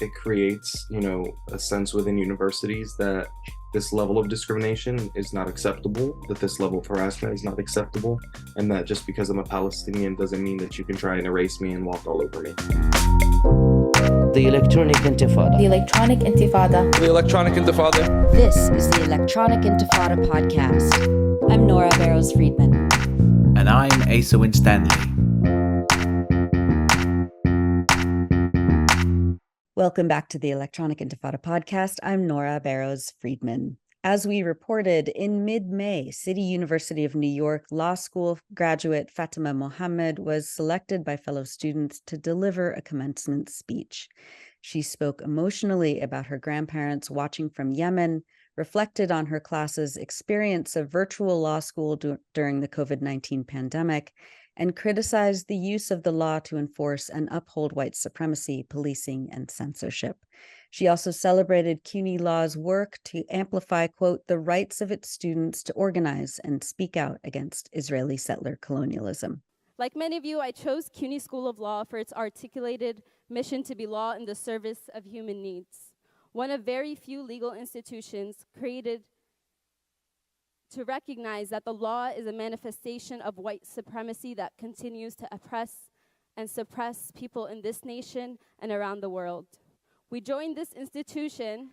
It creates, a sense within universities that this level of discrimination is not acceptable, that this level of harassment is not acceptable, and that just because I'm a Palestinian doesn't mean that you can try and erase me and walk all over me. The Electronic Intifada. The Electronic Intifada. The Electronic Intifada. This is the Electronic Intifada podcast. I'm Nora Barrows-Friedman. And I'm 𝐓𝐡𝐞 Stanley. Welcome back to the Electronic Intifada podcast. I'm Nora Barrows-Friedman. As we reported, in mid-May, City University of New York Law School graduate Fatima Mohammed was selected by fellow students to deliver a commencement speech. She spoke emotionally about her grandparents watching from Yemen, reflected on her class's experience of virtual law school during the COVID-19 pandemic, and criticized the use of the law to enforce and uphold white supremacy, policing, and censorship. She also celebrated CUNY Law's work to amplify, quote, the rights of its students to organize and speak out against Israeli settler colonialism. Like many of you, I chose CUNY School of Law for its articulated mission to be law in the service of human needs, one of very few legal institutions created to recognize that the law is a manifestation of white supremacy that continues to oppress and suppress people in this nation and around the world. We joined this institution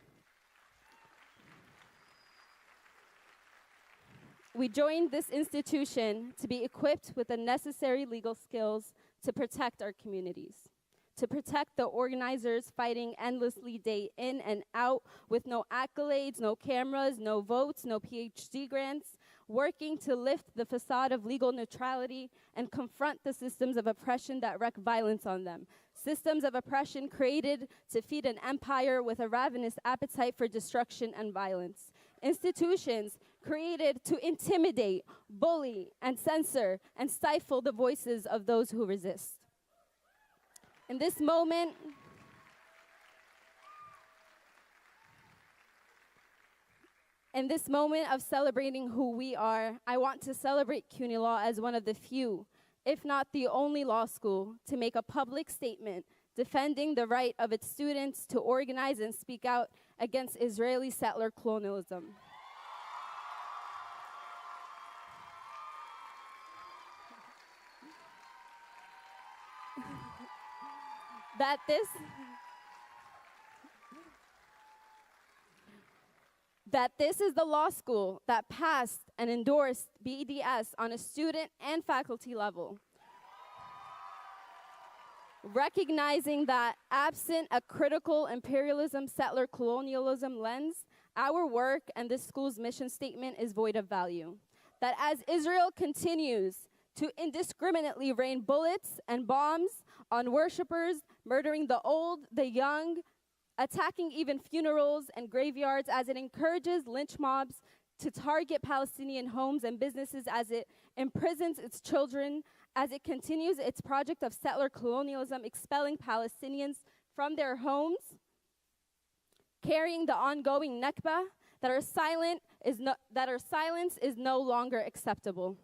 to be equipped with the necessary legal skills to protect our communities, to protect the organizers fighting endlessly day in and out with no accolades, no cameras, no votes, no PhD grants, working to lift the facade of legal neutrality and confront the systems of oppression that wreak violence on them. Systems of oppression created to feed an empire with a ravenous appetite for destruction and violence. Institutions created to intimidate, bully, and censor and stifle the voices of those who resist. In this moment of celebrating who we are, I want to celebrate CUNY Law as one of the few, if not the only law school, to make a public statement defending the right of its students to organize and speak out against Israeli settler colonialism. That this is the law school that passed and endorsed BDS on a student and faculty level. Recognizing that absent a critical imperialism, settler colonialism lens, our work and this school's mission statement is void of value. That as Israel continues to indiscriminately rain bullets and bombs on worshipers, murdering the old, the young, attacking even funerals and graveyards, as it encourages lynch mobs to target Palestinian homes and businesses, as it imprisons its children, as it continues its project of settler colonialism, expelling Palestinians from their homes, carrying the ongoing Nakba, that our silence is no longer acceptable.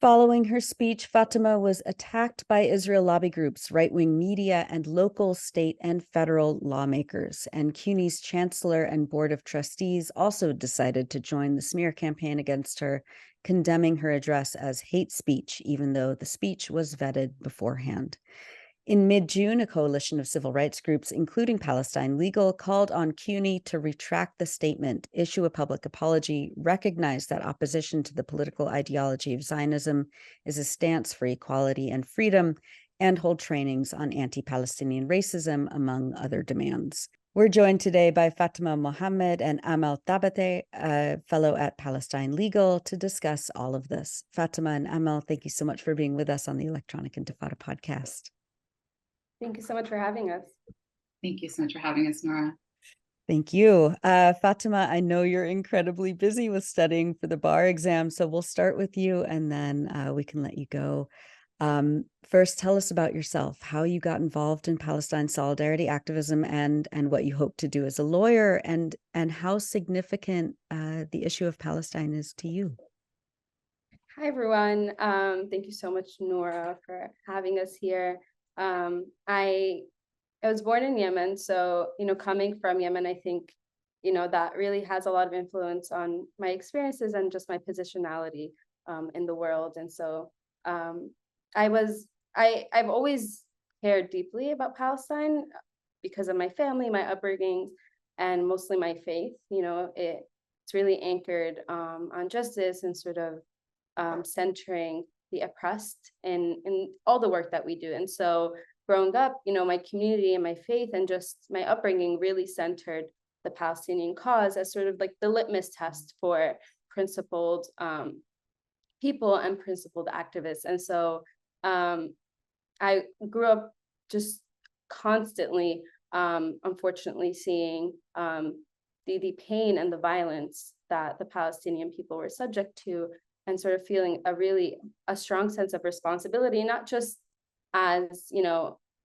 Following her speech, Fatima was attacked by Israel lobby groups, right-wing media, and local, state, and federal lawmakers. And CUNY's chancellor and board of trustees also decided to join the smear campaign against her, condemning her address as hate speech, even though the speech was vetted beforehand. In mid-June, a coalition of civil rights groups, including Palestine Legal, called on CUNY to retract the statement, issue a public apology, recognize that opposition to the political ideology of Zionism is a stance for equality and freedom, and hold trainings on anti-Palestinian racism, among other demands. We're joined today by Fatima Mohammed and 𝐓𝐡𝐞, a fellow at Palestine Legal, to discuss all of this. Fatima and 𝐓𝐡𝐞, thank you so much for being with us on the Electronic Intifada podcast. Thank you so much for having us. Thank you so much for having us, Nora. Thank you. Fatima, I know you're incredibly busy with studying for the bar exam, so we'll start with you and then we can let you go. First, tell us about yourself, how you got involved in Palestine Solidarity activism and what you hope to do as a lawyer, and how significant the issue of Palestine is to you. Hi, everyone. Thank you so much, Nora, for having us here. I was born in Yemen, so, coming from Yemen, I think, that really has a lot of influence on my experiences and just my positionality in the world. And so I've always cared deeply about Palestine because of my family, my upbringing, and mostly my faith. It's really anchored on justice and sort of centering the oppressed in all the work that we do. And so growing up, my community and my faith and just my upbringing really centered the Palestinian cause as sort of like the litmus test for principled people and principled activists. And so I grew up just constantly, unfortunately, seeing the pain and the violence that the Palestinian people were subject to, and sort of feeling a strong sense of responsibility, not just as,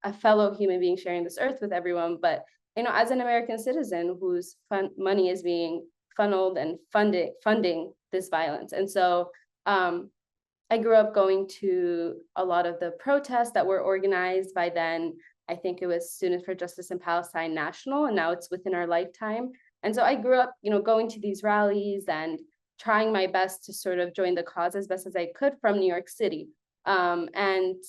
a fellow human being sharing this earth with everyone, but, as an American citizen whose money is being funneled and funding this violence. And so I grew up going to a lot of the protests that were organized by then. I think it was Students for Justice in Palestine National, and now it's Within Our Lifetime. And so I grew up, going to these rallies and trying my best to sort of join the cause as best as I could from New York City, and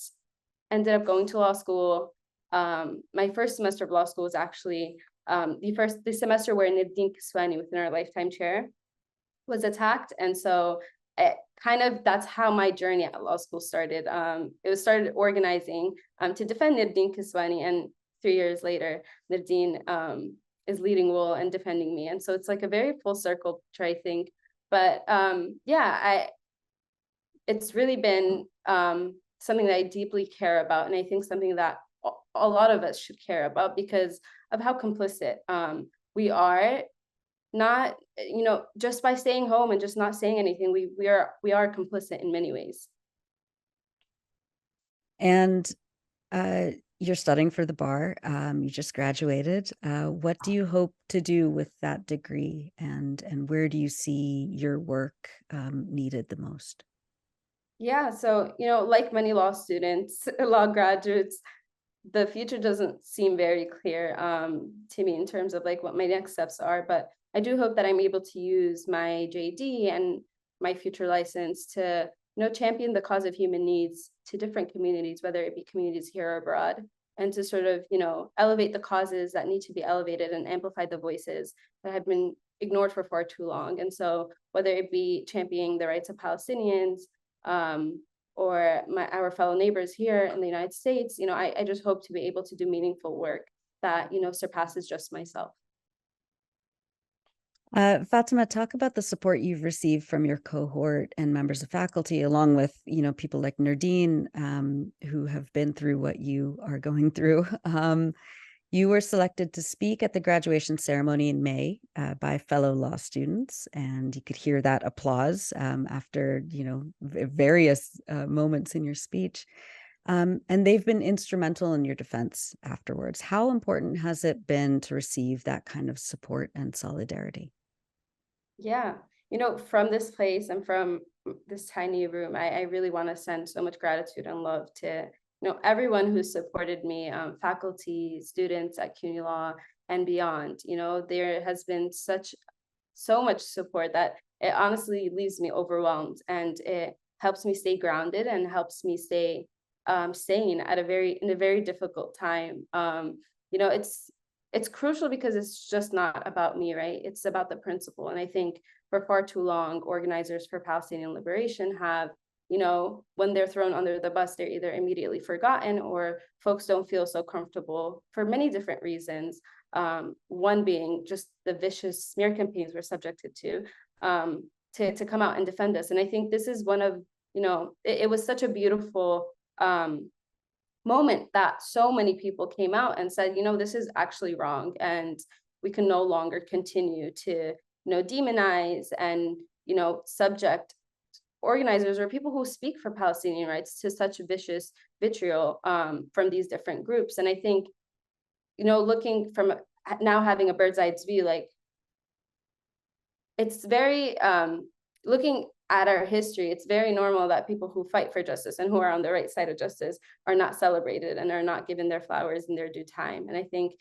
ended up going to law school. My first semester of law school was actually the semester where 𝐓𝐡𝐞 𝐄𝐥𝐞𝐜 with our lifetime chair was attacked. And so that's how my journey at law school started. It was started organizing to defend 𝐓𝐡𝐞 𝐄𝐥𝐞𝐜, and 3 years later, 𝐓𝐡𝐞 is leading wool and defending me. And so it's like a very full circle picture, I think. But it's really been something that I deeply care about, and I think something that a lot of us should care about because of how complicit we are. Not, just by staying home and just not saying anything, we are complicit in many ways. And you're studying for the bar. You just graduated. What do you hope to do with that degree, and where do you see your work needed the most? Yeah, so, like many law students, law graduates, the future doesn't seem very clear to me in terms of like what my next steps are, but I do hope that I'm able to use my JD and my future license to, champion the cause of human needs to different communities, whether it be communities here or abroad, and to sort of, elevate the causes that need to be elevated and amplify the voices that have been ignored for far too long. And so whether it be championing the rights of Palestinians, or our fellow neighbors here in the United States, I just hope to be able to do meaningful work that, surpasses just myself. Fatima, talk about the support you've received from your cohort and members of faculty, along with, people like Nardine, who have been through what you are going through. You were selected to speak at the graduation ceremony in May by fellow law students, and you could hear that applause after, various moments in your speech. And they've been instrumental in your defense afterwards. How important has it been to receive that kind of support and solidarity? Yeah, from this place and from this tiny room, I really want to send so much gratitude and love to everyone who supported me, faculty, students at CUNY Law and beyond. There has been so much support that it honestly leaves me overwhelmed, and it helps me stay grounded and helps me stay sane in a very difficult time. It's crucial because it's just not about me, right? It's about the principle. And I think for far too long, organizers for Palestinian liberation have, when they're thrown under the bus, they're either immediately forgotten or folks don't feel so comfortable for many different reasons. One being just the vicious smear campaigns we're subjected to come out and defend us. And I think this is one of, it was such a beautiful moment that so many people came out and said, this is actually wrong, and we can no longer continue to, demonize and, subject organizers or people who speak for Palestinian rights to such vicious vitriol from these different groups. And I think, looking from now having a bird's eye view, like it's very looking at our history, it's very normal that people who fight for justice and who are on the right side of justice are not celebrated and are not given their flowers in their due time. And I think,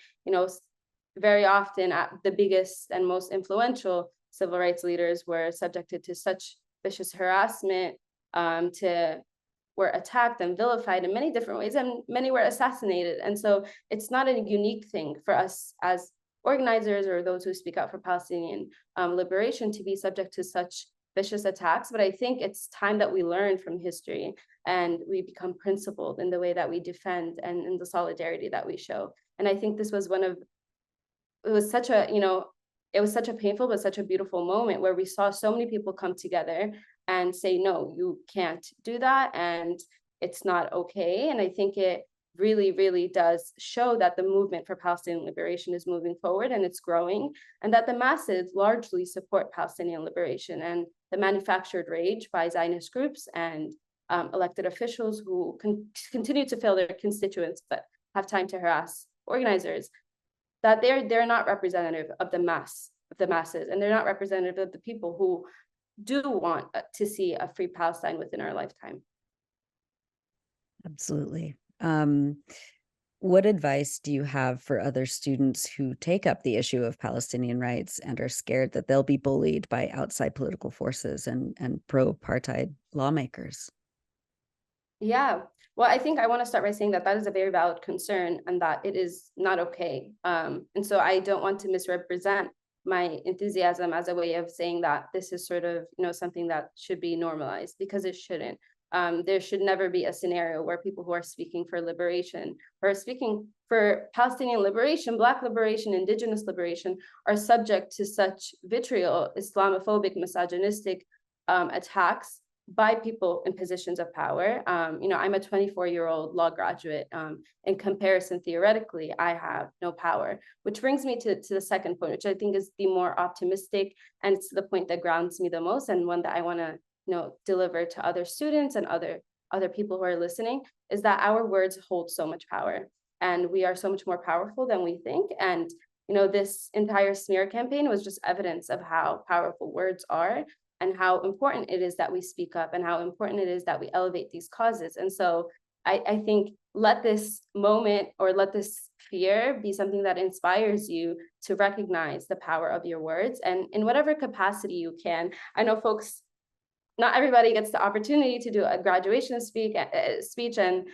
very often at the biggest and most influential civil rights leaders were subjected to such vicious harassment, were attacked and vilified in many different ways, and many were assassinated. And so it's not a unique thing for us as organizers or those who speak out for Palestinian liberation to be subject to such vicious attacks. But I think it's time that we learn from history and we become principled in the way that we defend and in the solidarity that we show. And I think this was it was such a painful but such a beautiful moment where we saw so many people come together and say, no, you can't do that, and it's not okay. And I think it really, really does show that the movement for Palestinian liberation is moving forward and it's growing, and that the masses largely support Palestinian liberation. And the manufactured rage by Zionist groups and elected officials who continue to fail their constituents but have time to harass organizers, that they're not representative of the masses, and they're not representative of the people who do want to see a free Palestine within our lifetime. Absolutely. What advice do you have for other students who take up the issue of Palestinian rights and are scared that they'll be bullied by outside political forces and pro-apartheid lawmakers? Yeah, well, I think I want to start by saying that is a very valid concern and that it is not okay. And so I don't want to misrepresent my enthusiasm as a way of saying that this is sort of, something that should be normalized, because it shouldn't. There should never be a scenario where people who are speaking for liberation, or speaking for Palestinian liberation, Black liberation, Indigenous liberation, are subject to such vitriol, Islamophobic, misogynistic attacks by people in positions of power. I'm a 24-year-old law graduate. In comparison, theoretically, I have no power, which brings me to the second point, which I think is the more optimistic, and it's the point that grounds me the most, and one that I want to deliver to other students and other people who are listening, is that our words hold so much power, and we are so much more powerful than we think. And this entire smear campaign was just evidence of how powerful words are, and how important it is that we speak up, and how important it is that we elevate these causes. And so I think let this moment, or let this fear, be something that inspires you to recognize the power of your words, and in whatever capacity you can. I know folks, not everybody gets the opportunity to do a graduation speech, and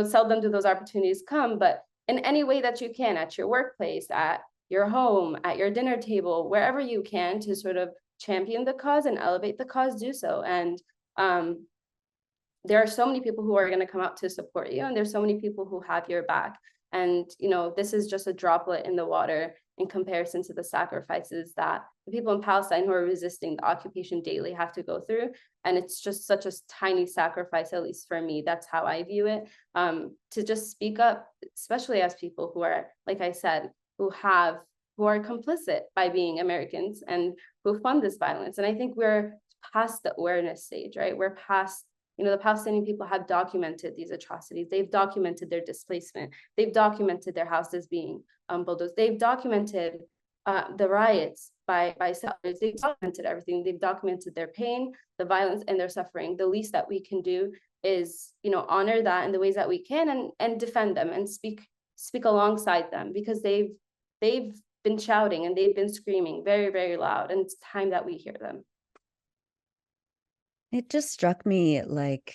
seldom do those opportunities come, but in any way that you can, at your workplace, at your home, at your dinner table, wherever you can, to sort of champion the cause and elevate the cause, do so. And there are so many people who are going to come out to support you, and there's so many people who have your back. And this is just a droplet in the water in comparison to the sacrifices that the people in Palestine who are resisting the occupation daily have to go through. And it's just such a tiny sacrifice, at least for me, that's how I view it, to just speak up, especially as people who are, like I said, who are complicit by being Americans and who fund this violence. And I think we're past the awareness stage, right? We're past, the Palestinian people have documented these atrocities. They've documented their displacement. They've documented their houses being bulldozed. They've documented the riots by settlers. They've documented everything. They've documented their pain, the violence, and their suffering. The least that we can do is, honor that in the ways that we can, and defend them and speak alongside them, because they've been shouting and they've been screaming very, very loud, and it's time that we hear them. It just struck me like,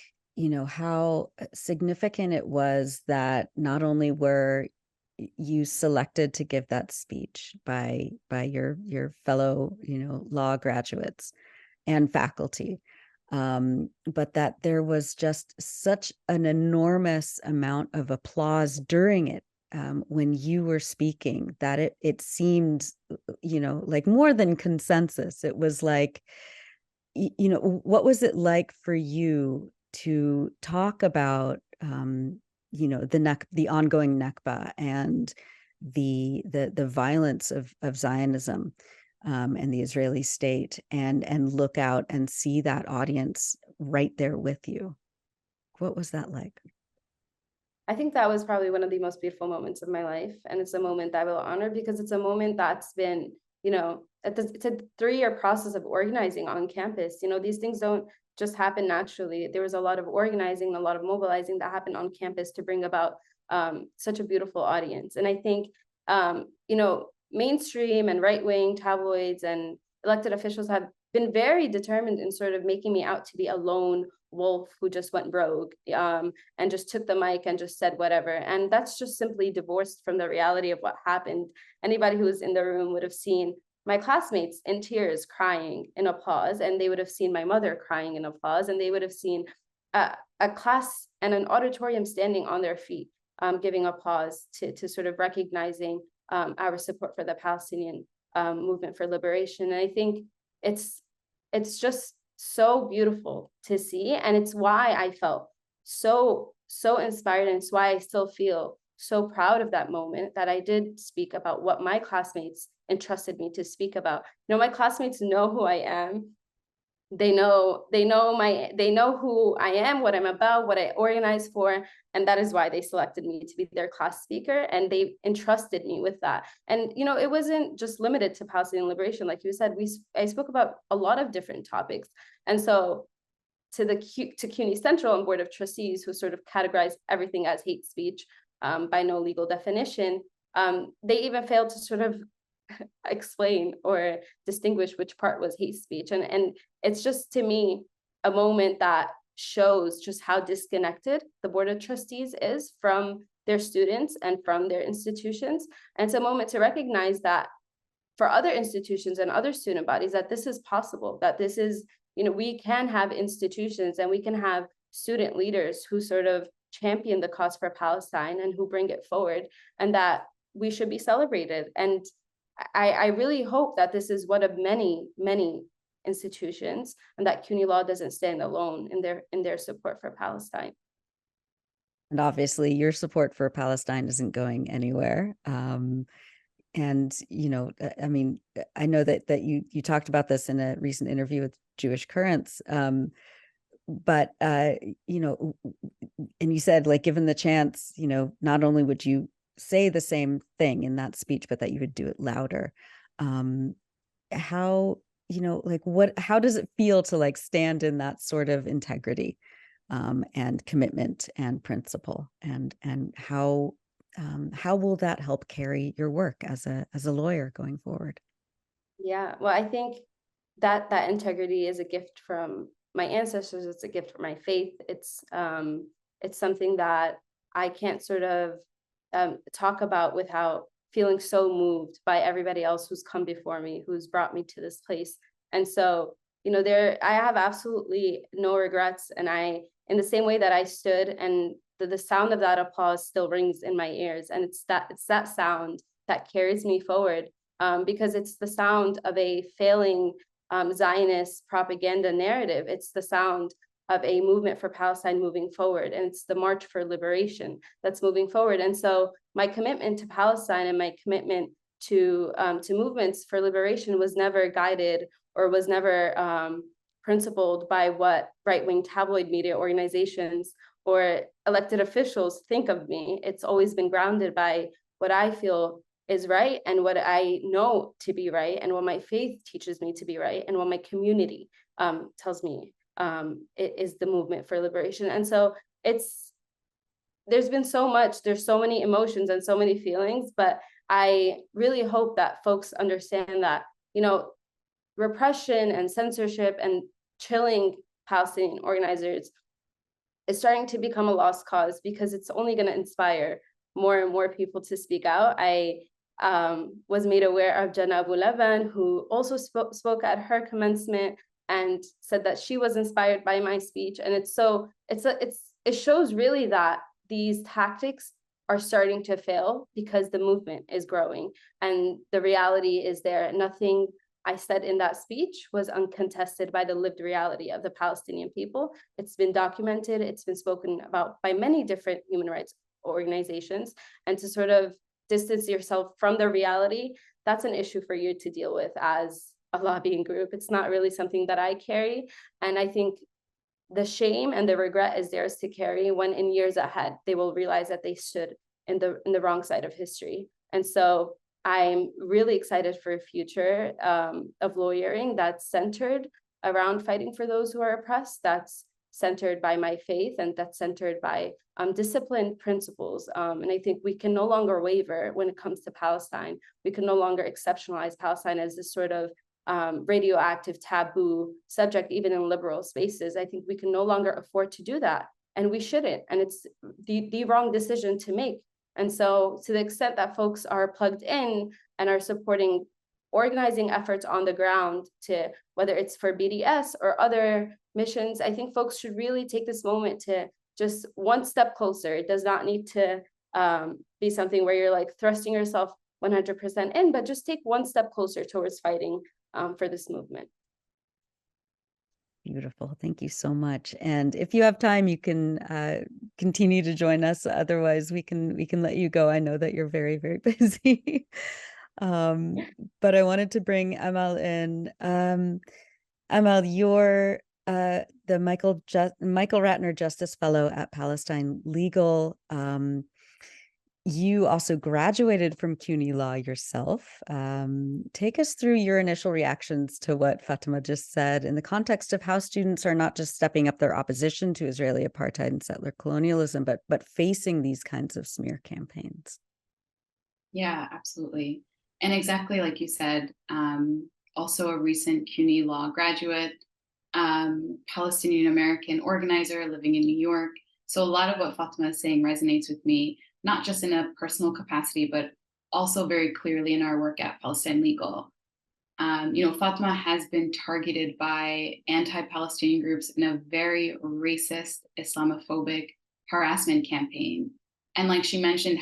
how significant it was that not only were you selected to give that speech by your fellow, law graduates and faculty, but that there was just such an enormous amount of applause during it. When you were speaking, that it seemed, like more than consensus. It was like, what was it like for you to talk about, the ongoing Nakba and the violence of Zionism and the Israeli state, and look out and see that audience right there with you? What was that like? I think that was probably one of the most beautiful moments of my life. And it's a moment that I will honor, because it's a moment that's been it's a 3-year process of organizing on campus. These things don't just happen naturally. There was a lot of organizing, a lot of mobilizing that happened on campus to bring about such a beautiful audience. And I think, mainstream and right-wing tabloids and elected officials have been very determined in sort of making me out to be a lone wolf who just went rogue and just took the mic and just said whatever. And that's just simply divorced from the reality of what happened. Anybody who was in the room would have seen my classmates in tears crying in applause, and they would have seen my mother crying in applause, and they would have seen a class and an auditorium standing on their feet, giving applause to sort of recognizing our support for the Palestinian movement for liberation. And I think it's just so beautiful to see, and it's why I felt so inspired, and it's why I still feel so proud of that moment that I did speak about what my classmates entrusted me to speak about. My classmates know who I am. They know who I am, what I'm about, what I organize for, and that is why they selected me to be their class speaker, and they entrusted me with that. And it wasn't just limited to Palestinian liberation, like you said. I spoke about a lot of different topics, and so to CUNY Central and Board of Trustees, who sort of categorize everything as hate speech by no legal definition, they even failed to sort of explain or distinguish which part was hate speech. And it's just, to me, a moment that shows just how disconnected the Board of Trustees is from their students and from their institutions. And it's a moment to recognize that for other institutions and other student bodies, that this is possible, that this is, we can have institutions and we can have student leaders who sort of champion the cause for Palestine and who bring it forward, and that we should be celebrated. And I really hope that this is one of many, many institutions, and that CUNY Law doesn't stand alone in their support for Palestine. And obviously your support for Palestine isn't going anywhere. And, I mean, I know that you talked about this in a recent interview with Jewish Currents, but, and you said, like, given the chance, not only would you say the same thing in that speech, but that you would do it louder. How does it feel to stand in that sort of integrity and commitment and principle, and how will that help carry your work as a lawyer going forward? Yeah, well, I think that integrity is a gift from my ancestors. It's a gift from my faith. It's something that I can't sort of talk about without feeling so moved by everybody else who's come before me, who's brought me to this place. And so, I have absolutely no regrets. And in the same way that I stood, and the sound of that applause still rings in my ears. And it's that sound that carries me forward, because it's the sound of a failing Zionist propaganda narrative. It's the sound of a movement for Palestine moving forward, and it's the march for liberation that's moving forward. And so my commitment to Palestine and my commitment to movements for liberation was never guided or was never principled by what right-wing tabloid media organizations or elected officials think of me. It's always been grounded by what I feel is right, and what I know to be right, and what my faith teaches me to be right, and what my community tells me it is the movement for liberation. And so there's been there's so many emotions and so many feelings, but I really hope that folks understand that, repression and censorship and chilling Palestinian organizers is starting to become a lost cause, because it's only going to inspire more and more people to speak out. I was made aware of Jannah Abu Levan, who also spoke at her commencement and said that she was inspired by my speech. And it shows really that these tactics are starting to fail, because the movement is growing and the reality is there. Nothing I said in that speech was uncontested by the lived reality of the Palestinian people. It's been documented, it's been spoken about by many different human rights organizations. And to sort of distance yourself from the reality, that's an issue for you to deal with as a lobbying group. It's not really something that I carry. And I think the shame and the regret is theirs to carry, when in years ahead, they will realize that they stood in the wrong side of history. And so I'm really excited for a future of lawyering that's centered around fighting for those who are oppressed, that's centered by my faith, and that's centered by disciplined principles. And I think we can no longer waver when it comes to Palestine. We can no longer exceptionalize Palestine as this sort of radioactive taboo subject, even in liberal spaces. I think we can no longer afford to do that, and we shouldn't. And it's the wrong decision to make. And so to the extent that folks are plugged in and are supporting organizing efforts on the ground, to whether it's for BDS or other missions, I think folks should really take this moment to just one step closer. It does not need to be something where you're like thrusting yourself 100% in, but just take one step closer towards fighting for this movement. Beautiful. Thank you so much. And if you have time, you can continue to join us. Otherwise, we can let you go. I know that you're very, very busy. But I wanted to bring Amal in. Amal, you're the Michael Ratner Justice Fellow at Palestine Legal. You also graduated from CUNY Law yourself. Take us through your initial reactions to what Fatima just said in the context of how students are not just stepping up their opposition to Israeli apartheid and settler colonialism, but facing these kinds of smear campaigns. Yeah, absolutely. And exactly like you said, also a recent CUNY Law graduate, Palestinian American organizer living in New York. So a lot of what Fatima is saying resonates with me, not just in a personal capacity, but also very clearly in our work at Palestine Legal. Fatima has been targeted by anti-Palestinian groups in a very racist, Islamophobic harassment campaign. And like she mentioned,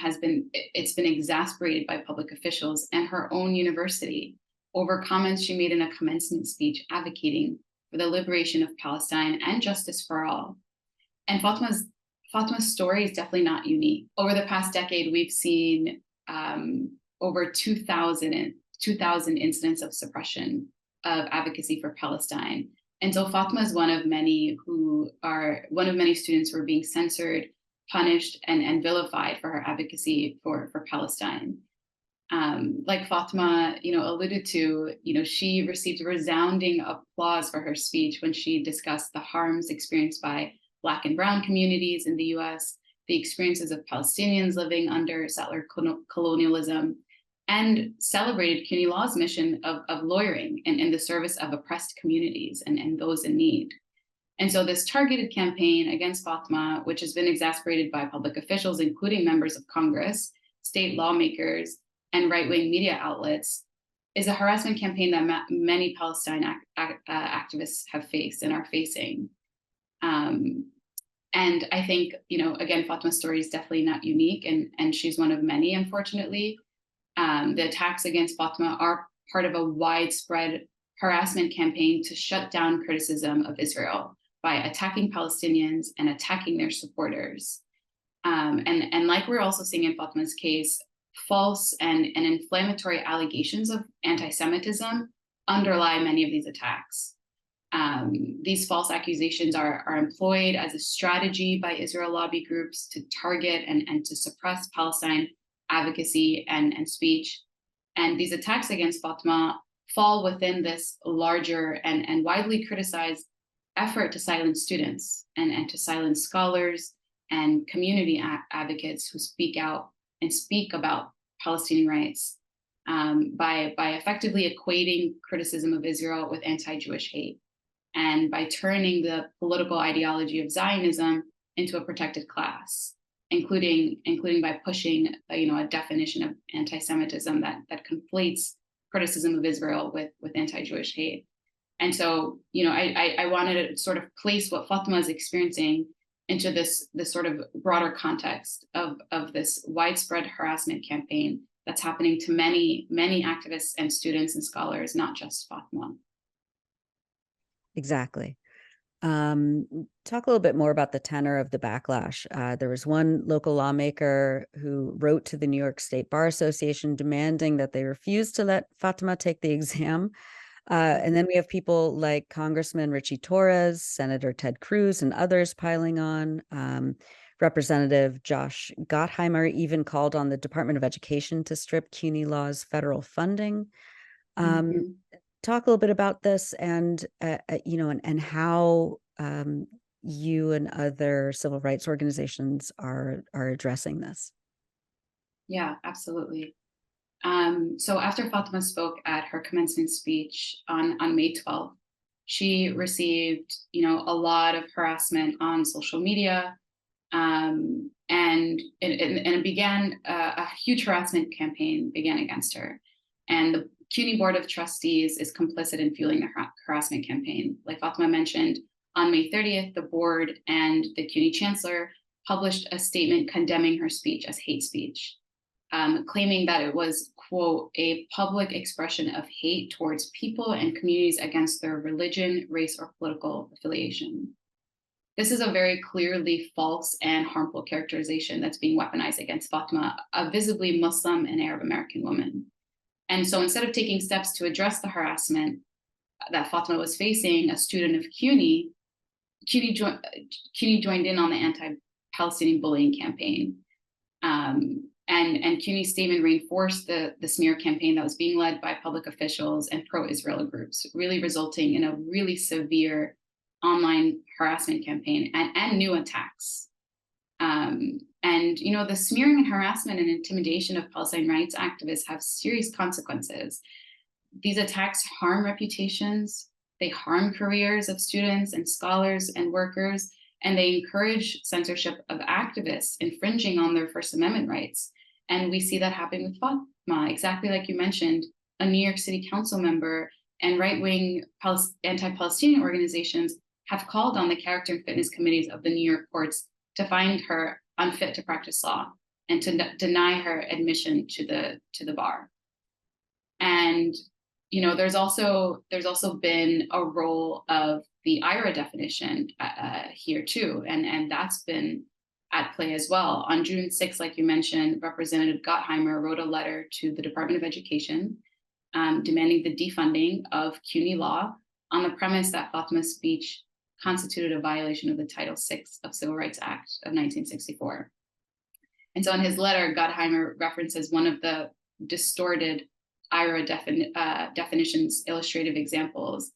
it's been exasperated by public officials and her own university over comments she made in a commencement speech advocating for the liberation of Palestine and justice for all. And Fatima's story is definitely not unique. Over the past decade, we've seen over 2,000 incidents of suppression of advocacy for Palestine. And so Fatima is one of many students who are being censored, punished, and vilified for her advocacy for Palestine. Like Fatima, alluded to, she received resounding applause for her speech when she discussed the harms experienced by Black and Brown communities in the US, the experiences of Palestinians living under settler colonialism, and celebrated CUNY Law's mission of lawyering and in the service of oppressed communities and those in need. And so this targeted campaign against Fatima, which has been exacerbated by public officials, including members of Congress, state lawmakers, and right-wing media outlets, is a harassment campaign that many Palestine activists have faced and are facing. And I think, again, Fatima's story is definitely not unique, and she's one of many, unfortunately. The attacks against Fatima are part of a widespread harassment campaign to shut down criticism of Israel by attacking Palestinians and attacking their supporters. And like we're also seeing in Fatima's case, false and inflammatory allegations of anti-Semitism underlie many of these attacks. These false accusations are employed as a strategy by Israel lobby groups to target and to suppress Palestine advocacy and speech. And these attacks against Fatima fall within this larger and widely criticized effort to silence students and to silence scholars and community advocates who speak out and speak about Palestinian rights by effectively equating criticism of Israel with anti-Jewish hate, and by turning the political ideology of Zionism into a protected class, including by pushing a definition of anti-Semitism that conflates criticism of Israel with anti-Jewish hate. And so, I wanted to sort of place what Fatima is experiencing into this sort of broader context of this widespread harassment campaign that's happening to many activists and students and scholars, not just Fatima. Exactly. Talk a little bit more about the tenor of the backlash. There was one local lawmaker who wrote to the New York State Bar Association demanding that they refuse to let Fatima take the exam. And then we have people like Congressman Richie Torres, Senator Ted Cruz, and others piling on. Representative Josh Gottheimer even called on the Department of Education to strip CUNY law's federal funding. Mhm. Talk a little bit about this and, and how you and other civil rights organizations are addressing this. Yeah, absolutely. So after Fatima spoke at her commencement speech on May 12th, she received, a lot of harassment on social media. And it began, a huge harassment campaign began against her. And the CUNY Board of Trustees is complicit in fueling the harassment campaign. Like Fatima mentioned, on May 30th, the board and the CUNY chancellor published a statement condemning her speech as hate speech, claiming that it was, quote, a public expression of hate towards people and communities against their religion, race, or political affiliation. This is a very clearly false and harmful characterization that's being weaponized against Fatima, a visibly Muslim and Arab American woman. And so instead of taking steps to address the harassment that Fatima was facing, a student of CUNY joined in on the anti-Palestinian bullying campaign. And CUNY's statement reinforced the smear campaign that was being led by public officials and pro-Israel groups, really resulting in a really severe online harassment campaign and new attacks. The smearing and harassment and intimidation of Palestine rights activists have serious consequences. These attacks harm reputations, they harm careers of students and scholars and workers, and they encourage censorship of activists infringing on their First Amendment rights. And we see that happening with Fatima, exactly like you mentioned, a New York City council member and right-wing anti-Palestinian organizations have called on the character and fitness committees of the New York courts to find her unfit to practice law and to deny her admission to the bar. And there's also been a role of the IHRA definition here too, and that's been at play as well. On June 6th, like you mentioned, Representative Gottheimer wrote a letter to the Department of Education demanding the defunding of CUNY law on the premise that Fatima's speech constituted a violation of the Title VI of Civil Rights Act of 1964. And so in his letter, Gottheimer references one of the distorted IHRA definitions illustrative examples.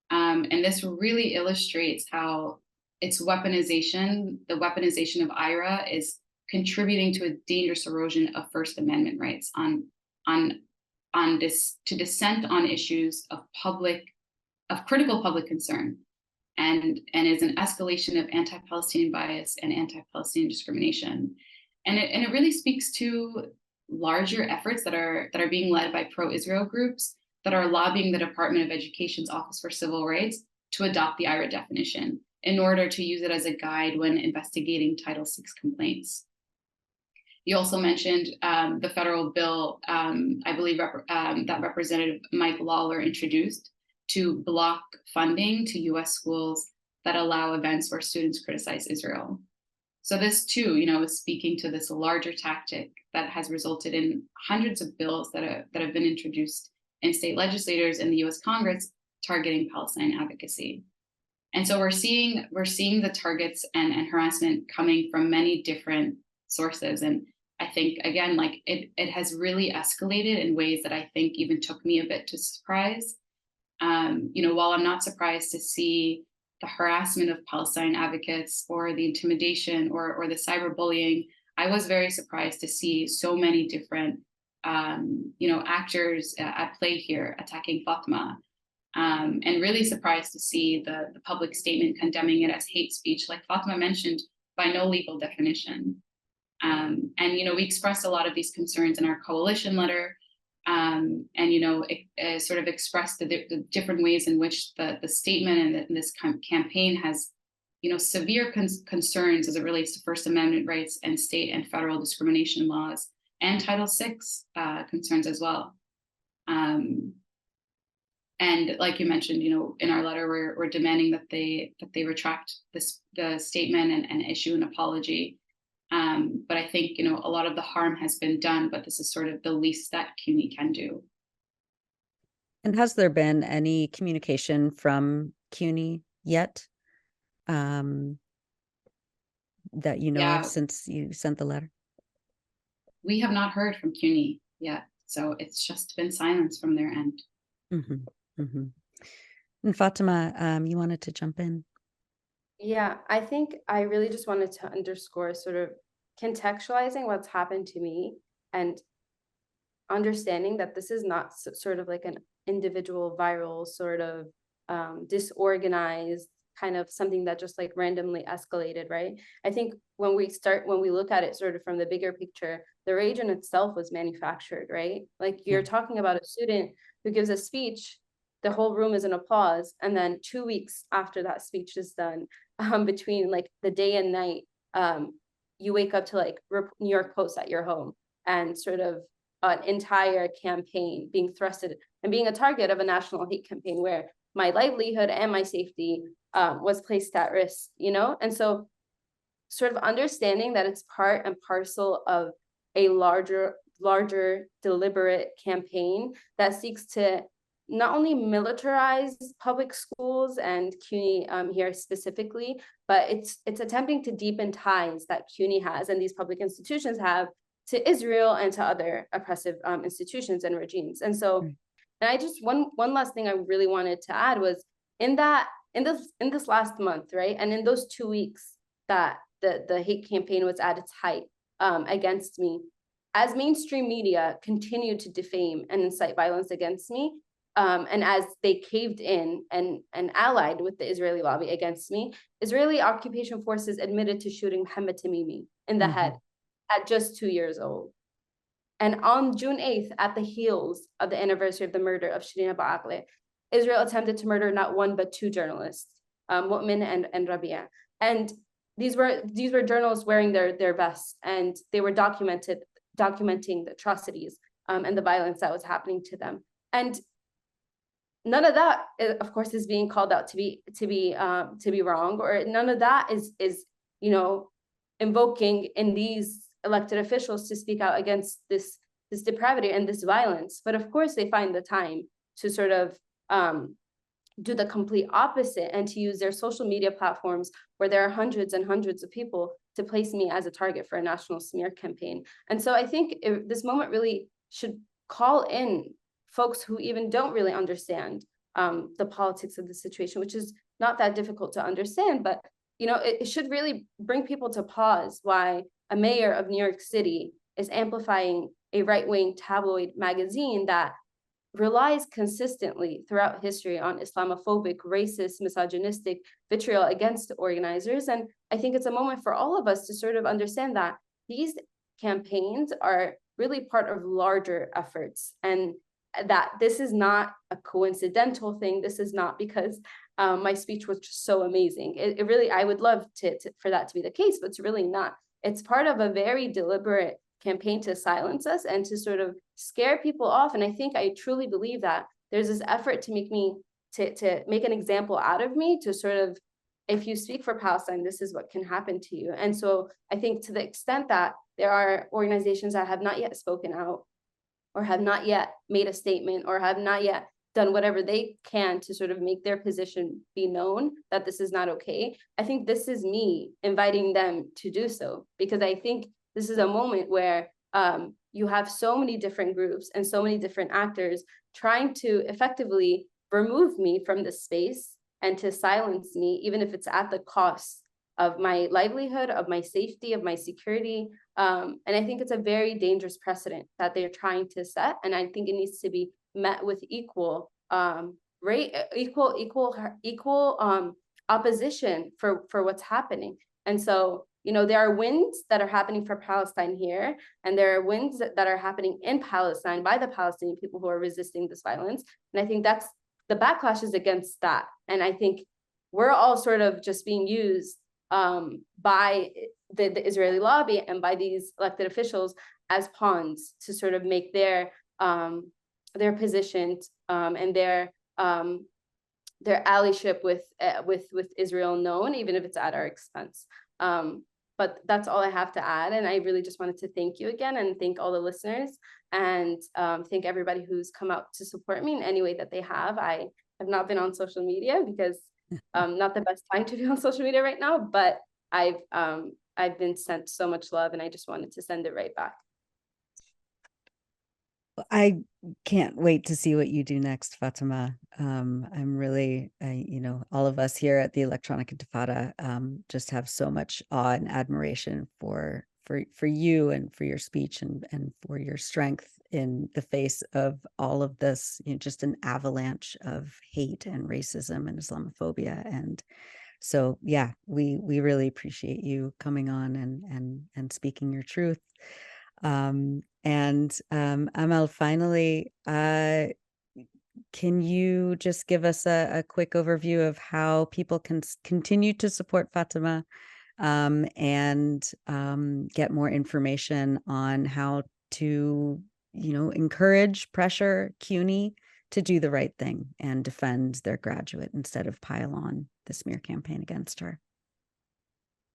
And this really illustrates how the weaponization of IHRA is contributing to a dangerous erosion of First Amendment rights to dissent on issues of critical public concern, and is an escalation of anti-Palestinian bias and anti-Palestinian discrimination. And it really speaks to larger efforts that are being led by pro-Israel groups that are lobbying the Department of Education's Office for Civil Rights to adopt the IHRA definition in order to use it as a guide when investigating Title VI complaints. You also mentioned the federal bill, I believe that Representative Mike Lawler introduced to block funding to US schools that allow events where students criticize Israel. So this too, is speaking to this larger tactic that has resulted in hundreds of bills that have been introduced in state legislators in the US Congress targeting Palestine advocacy. And so we're seeing the targets and harassment coming from many different sources. And I think, again, like it has really escalated in ways that I think even took me a bit to surprise. While I'm not surprised to see the harassment of Palestine advocates or the intimidation or the cyberbullying, I was very surprised to see so many different, actors at play here attacking Fatima, and really surprised to see the public statement condemning it as hate speech, like Fatima mentioned, by no legal definition. We expressed a lot of these concerns in our coalition letter. It sort of expressed the different ways in which the statement and this campaign has, severe concerns as it relates to First Amendment rights and state and federal discrimination laws and Title VI concerns as well. And like you mentioned, in our letter, we're demanding that they retract the statement and issue an apology. But I think, a lot of the harm has been done, but this is sort of the least that CUNY can do. And has there been any communication from CUNY yet? that you know Yeah. of since you sent the letter? We have not heard from CUNY yet, so it's just been silence from their end. And Fatima, you wanted to jump in. Yeah, I think I really just wanted to underscore sort of contextualizing what's happened to me and understanding that this is not sort of like an individual viral sort of disorganized kind of something that just like randomly escalated, right? I think when we look at it sort of from the bigger picture, the rage in itself was manufactured, right? Like you're talking about a student who gives a speech, the whole room is in applause, and then 2 weeks after that speech is done, between like the day and night, you wake up to like New York Post at your home and sort of an entire campaign being thrusted and being a target of a national hate campaign where my livelihood and my safety was placed at risk, you know? And so sort of understanding that it's part and parcel of a larger deliberate campaign that seeks to not only militarize public schools and CUNY here specifically, but it's attempting to deepen ties that CUNY has and these public institutions have to Israel and to other oppressive institutions and regimes. And so, and I just one last thing I really wanted to add was in this last month, right, and in those 2 weeks that the hate campaign was at its height against me, as mainstream media continued to defame and incite violence against me, and as they caved in and allied with the Israeli lobby against me, Israeli occupation forces admitted to shooting Mohammed Tamimi in the head at just 2 years old. And on June 8th, at the heels of the anniversary of the murder of Shireen Abu Akleh, Israel attempted to murder not one but two journalists, Mu'min and Rabia. And these were journalists wearing their vests, and they were documenting the atrocities and the violence that was happening to them. And none of that, of course, is being called out to be wrong, or none of that is invoking in these elected officials to speak out against this depravity and this violence. But of course, they find the time to sort of do the complete opposite and to use their social media platforms where there are hundreds and hundreds of people to place me as a target for a national smear campaign. And so I think this moment really should call in folks who even don't really understand the politics of the situation, which is not that difficult to understand, but it should really bring people to pause why a mayor of New York City is amplifying a right-wing tabloid magazine that relies consistently throughout history on Islamophobic, racist, misogynistic vitriol against organizers. And I think it's a moment for all of us to sort of understand that these campaigns are really part of larger efforts, and that this is not a coincidental thing. This is not because my speech was just so amazing. It really, I would love for that to be the case, but it's really not. It's part of a very deliberate campaign to silence us and to sort of scare people off. And I truly believe that there's this effort to make me, to make an example out of me, to sort of, if you speak for Palestine, this is what can happen to you. And so I think to the extent that there are organizations that have not yet spoken out, or have not yet made a statement, or have not yet done whatever they can to sort of make their position be known that this is not okay, I think this is me inviting them to do so, because I think this is a moment where you have so many different groups and so many different actors trying to effectively remove me from the space and to silence me, even if it's at the cost of my livelihood, of my safety, of my security. And I think it's a very dangerous precedent that they're trying to set. And I think it needs to be met with equal opposition for what's happening. And so, there are wins that are happening for Palestine here, and there are wins that are happening in Palestine by the Palestinian people who are resisting this violence. And I think that's the backlash is against that. And I think we're all sort of just being used by the Israeli lobby and by these elected officials as pawns to sort of make their positions and their allyship with Israel known, even if it's at our expense. But that's all I have to add. And I really just wanted to thank you again, and thank all the listeners, and thank everybody who's come out to support me in any way that they have. I have not been on social media because not the best time to be on social media right now, but I've I've been sent so much love, and I just wanted to send it right back. I can't wait to see what you do next, Fatima. I'm really, all of us here at the Electronic Intifada just have so much awe and admiration for you and for your speech and for your strength in the face of all of this, just an avalanche of hate and racism and Islamophobia. And so, yeah, we really appreciate you coming on and speaking your truth. Amal, finally, can you just give us a quick overview of how people can continue to support Fatima and get more information on how to, encourage, pressure CUNY to do the right thing and defend their graduate instead of pile on the smear campaign against her?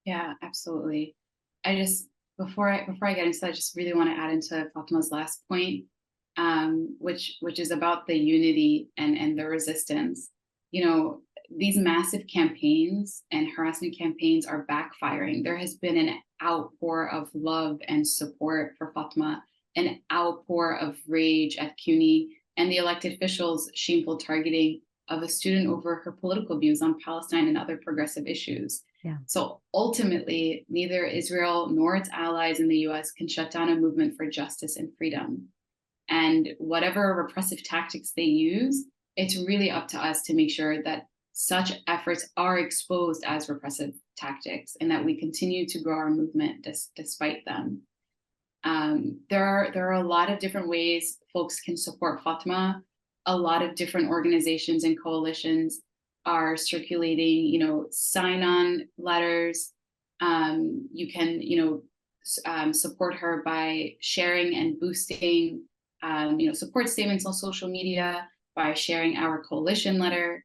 Yeah, absolutely. Before I get into that, I just really want to add into Fatima's last point, which is about the unity and the resistance. These massive campaigns and harassment campaigns are backfiring. There has been an outpour of love and support for Fatima, an outpour of rage at CUNY and the elected officials' shameful targeting of a student over her political views on Palestine and other progressive issues. Yeah. So ultimately, neither Israel nor its allies in the US can shut down a movement for justice and freedom. And whatever repressive tactics they use, it's really up to us to make sure that such efforts are exposed as repressive tactics and that we continue to grow our movement despite them. There are a lot of different ways folks can support Fatima. A lot of different organizations and coalitions are circulating, sign-on letters. You can, support her by sharing and boosting, support statements on social media, by sharing our coalition letter,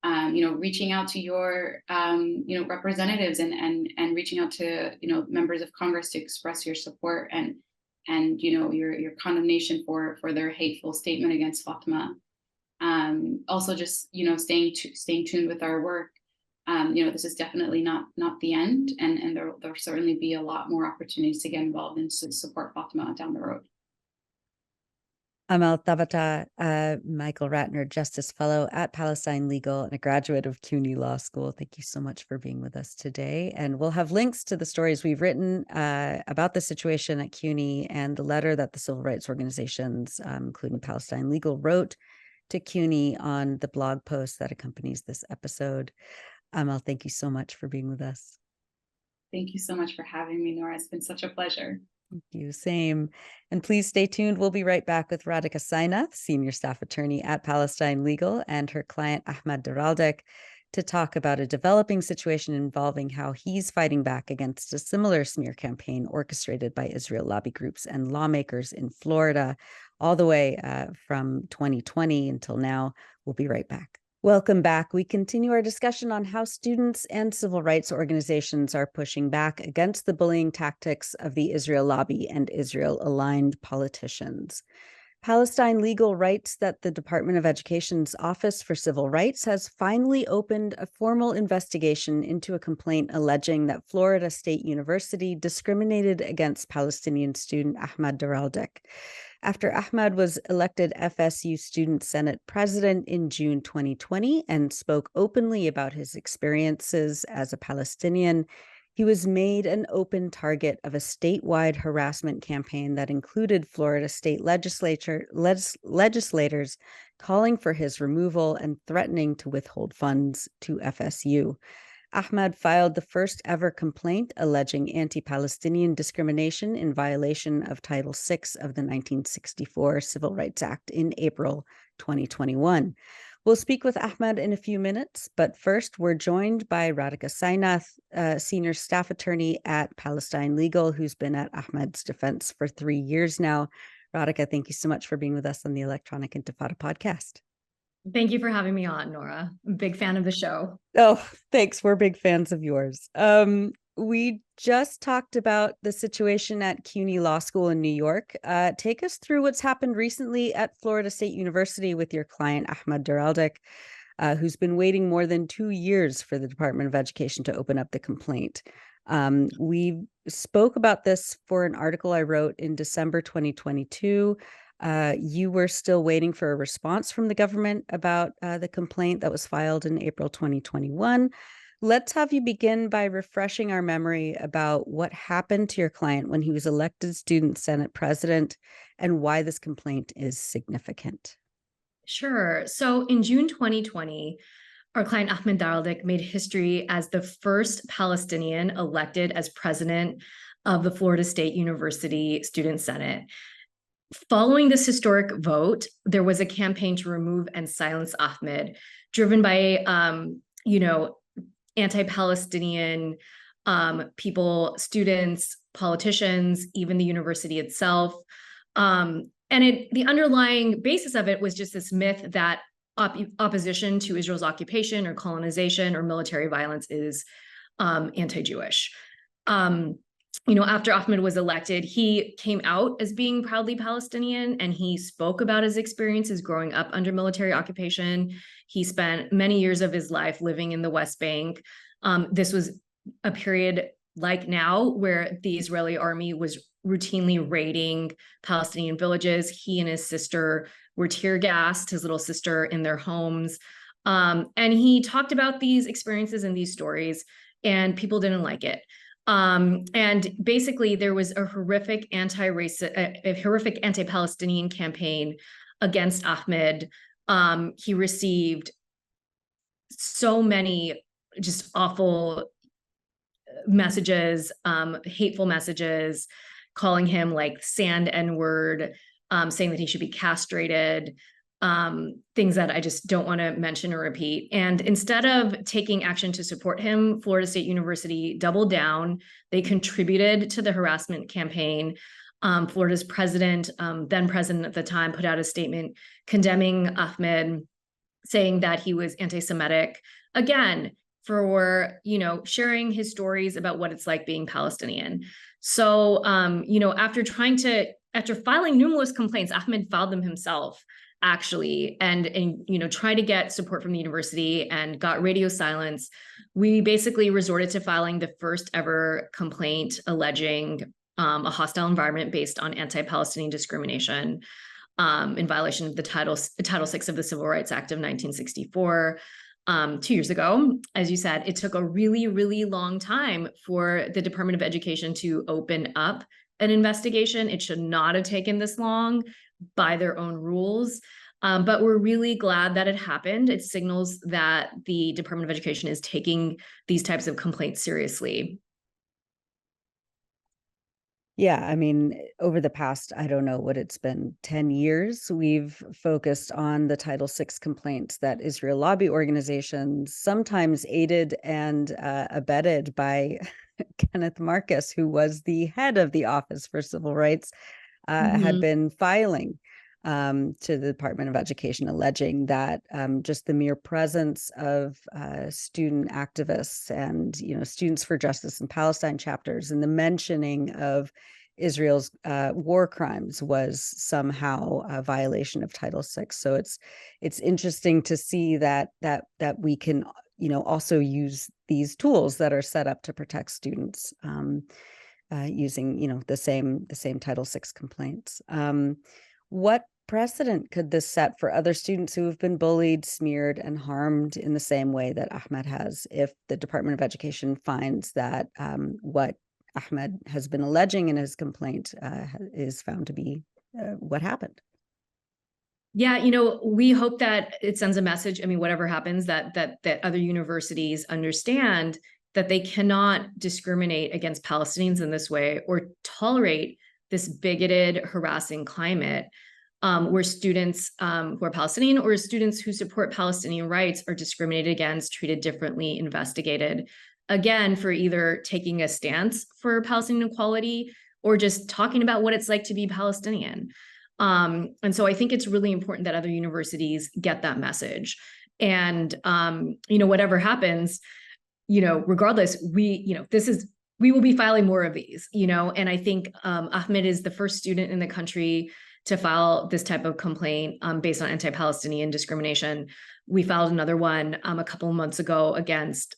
reaching out to your, representatives and reaching out to, members of Congress to express your support and your condemnation for their hateful statement against Fatima. Also just, staying tuned with our work. This is definitely not the end, and there'll certainly be a lot more opportunities to get involved and to support Fatima down the road. Amal Tabata, Michael Ratner, Justice Fellow at Palestine Legal and a graduate of CUNY Law School. Thank you so much for being with us today. And we'll have links to the stories we've written about the situation at CUNY and the letter that the civil rights organizations, including Palestine Legal, wrote to CUNY on the blog post that accompanies this episode. Amal, thank you so much for being with us. Thank you so much for having me, Nora. It's been such a pleasure. Thank you. Same. And please stay tuned. We'll be right back with Radhika Sainath, Senior Staff Attorney at Palestine Legal, and her client Ahmad Daraldek to talk about a developing situation involving how he's fighting back against a similar smear campaign orchestrated by Israel lobby groups and lawmakers in Florida, all the way from 2020 until now. We'll be right back. Welcome back. We continue our discussion on how students and civil rights organizations are pushing back against the bullying tactics of the Israel lobby and Israel-aligned politicians. Palestine Legal writes that the Department of Education's Office for Civil Rights has finally opened a formal investigation into a complaint alleging that Florida State University discriminated against Palestinian student Ahmad Daraldek. After Ahmad was elected FSU Student Senate president in June 2020 and spoke openly about his experiences as a Palestinian, he was made an open target of a statewide harassment campaign that included Florida state legislators calling for his removal and threatening to withhold funds to FSU. Ahmad filed the first ever complaint alleging anti-Palestinian discrimination in violation of Title VI of the 1964 Civil Rights Act in April 2021. We'll speak with Ahmad in a few minutes, but first we're joined by Radhika Sainath, Senior Staff Attorney at Palestine Legal, who's been at Ahmad's defense for 3 years now. Radhika, thank you so much for being with us on the Electronic Intifada podcast. Thank you for having me on, Nora. I'm a big fan of the show. Oh, thanks. We're big fans of yours. We just talked about the situation at CUNY Law School in New York. Take us through what's happened recently at Florida State University with your client, Ahmad Daraldek, who's been waiting more than 2 years for the Department of Education to open up the complaint. We spoke about this for an article I wrote in December 2022. You were still waiting for a response from the government about the complaint that was filed in April 2021. Let's have you begin by refreshing our memory about what happened to your client when he was elected Student Senate President and why this complaint is significant. Sure. So in June 2020, our client Ahmed Daraldik made history as the first Palestinian elected as president of the Florida State University Student Senate. Following this historic vote, there was a campaign to remove and silence Ahmed, driven by, anti-Palestinian people, students, politicians, even the university itself. The underlying basis of it was just this myth that opposition to Israel's occupation or colonization or military violence is anti-Jewish. After Ahmed was elected, he came out as being proudly Palestinian, and he spoke about his experiences growing up under military occupation. He spent many years of his life living in the West Bank. This was a period like now where the Israeli army was routinely raiding Palestinian villages. He and his sister were tear gassed, his little sister, in their homes. And he talked about these experiences and these stories, and people didn't like it. And basically there was a horrific anti-Palestinian campaign against Ahmed. He received so many just awful messages, hateful messages, calling him like sand N-word, saying that he should be castrated, things that I just don't want to mention or repeat. And instead of taking action to support him, Florida State University doubled down. They contributed to the harassment campaign. Florida's president, then president at the time, put out a statement condemning Ahmed, saying that he was anti-Semitic, again, for, sharing his stories about what it's like being Palestinian. So, after filing numerous complaints, Ahmed filed them himself, actually, and tried to get support from the university and got radio silence. We basically resorted to filing the first ever complaint alleging a hostile environment based on anti-Palestinian discrimination in violation of the Title VI of the Civil Rights Act of 1964. 2 years ago. As you said, it took a really, really long time for the Department of Education to open up an investigation. It should not have taken this long by their own rules. But we're really glad that it happened. It signals that the Department of Education is taking these types of complaints seriously. Yeah, I mean, over the past, I don't know what it's been, 10 years, we've focused on the Title VI complaints that Israel lobby organizations, sometimes aided and abetted by Kenneth Marcus, who was the head of the Office for Civil Rights, had been filing to the Department of Education, alleging that just the mere presence of student activists and Students for Justice in Palestine chapters and the mentioning of Israel's war crimes was somehow a violation of Title VI. So it's interesting to see that we can also use these tools that are set up to protect students using the same Title VI complaints. What precedent could this set for other students who have been bullied, smeared, and harmed in the same way that Ahmed has, if the Department of Education finds that what Ahmed has been alleging in his complaint is found to be what happened? Yeah, we hope that it sends a message. I mean, whatever happens, that other universities understand that they cannot discriminate against Palestinians in this way or tolerate this bigoted, harassing climate where students who are Palestinian or students who support Palestinian rights are discriminated against, treated differently, investigated, again, for either taking a stance for Palestinian equality or just talking about what it's like to be Palestinian. And so I think it's really important that other universities get that message. And, whatever happens, regardless, we will be filing more of these, and I think Ahmed is the first student in the country to file this type of complaint based on anti-Palestinian discrimination. We filed another one a couple of months ago against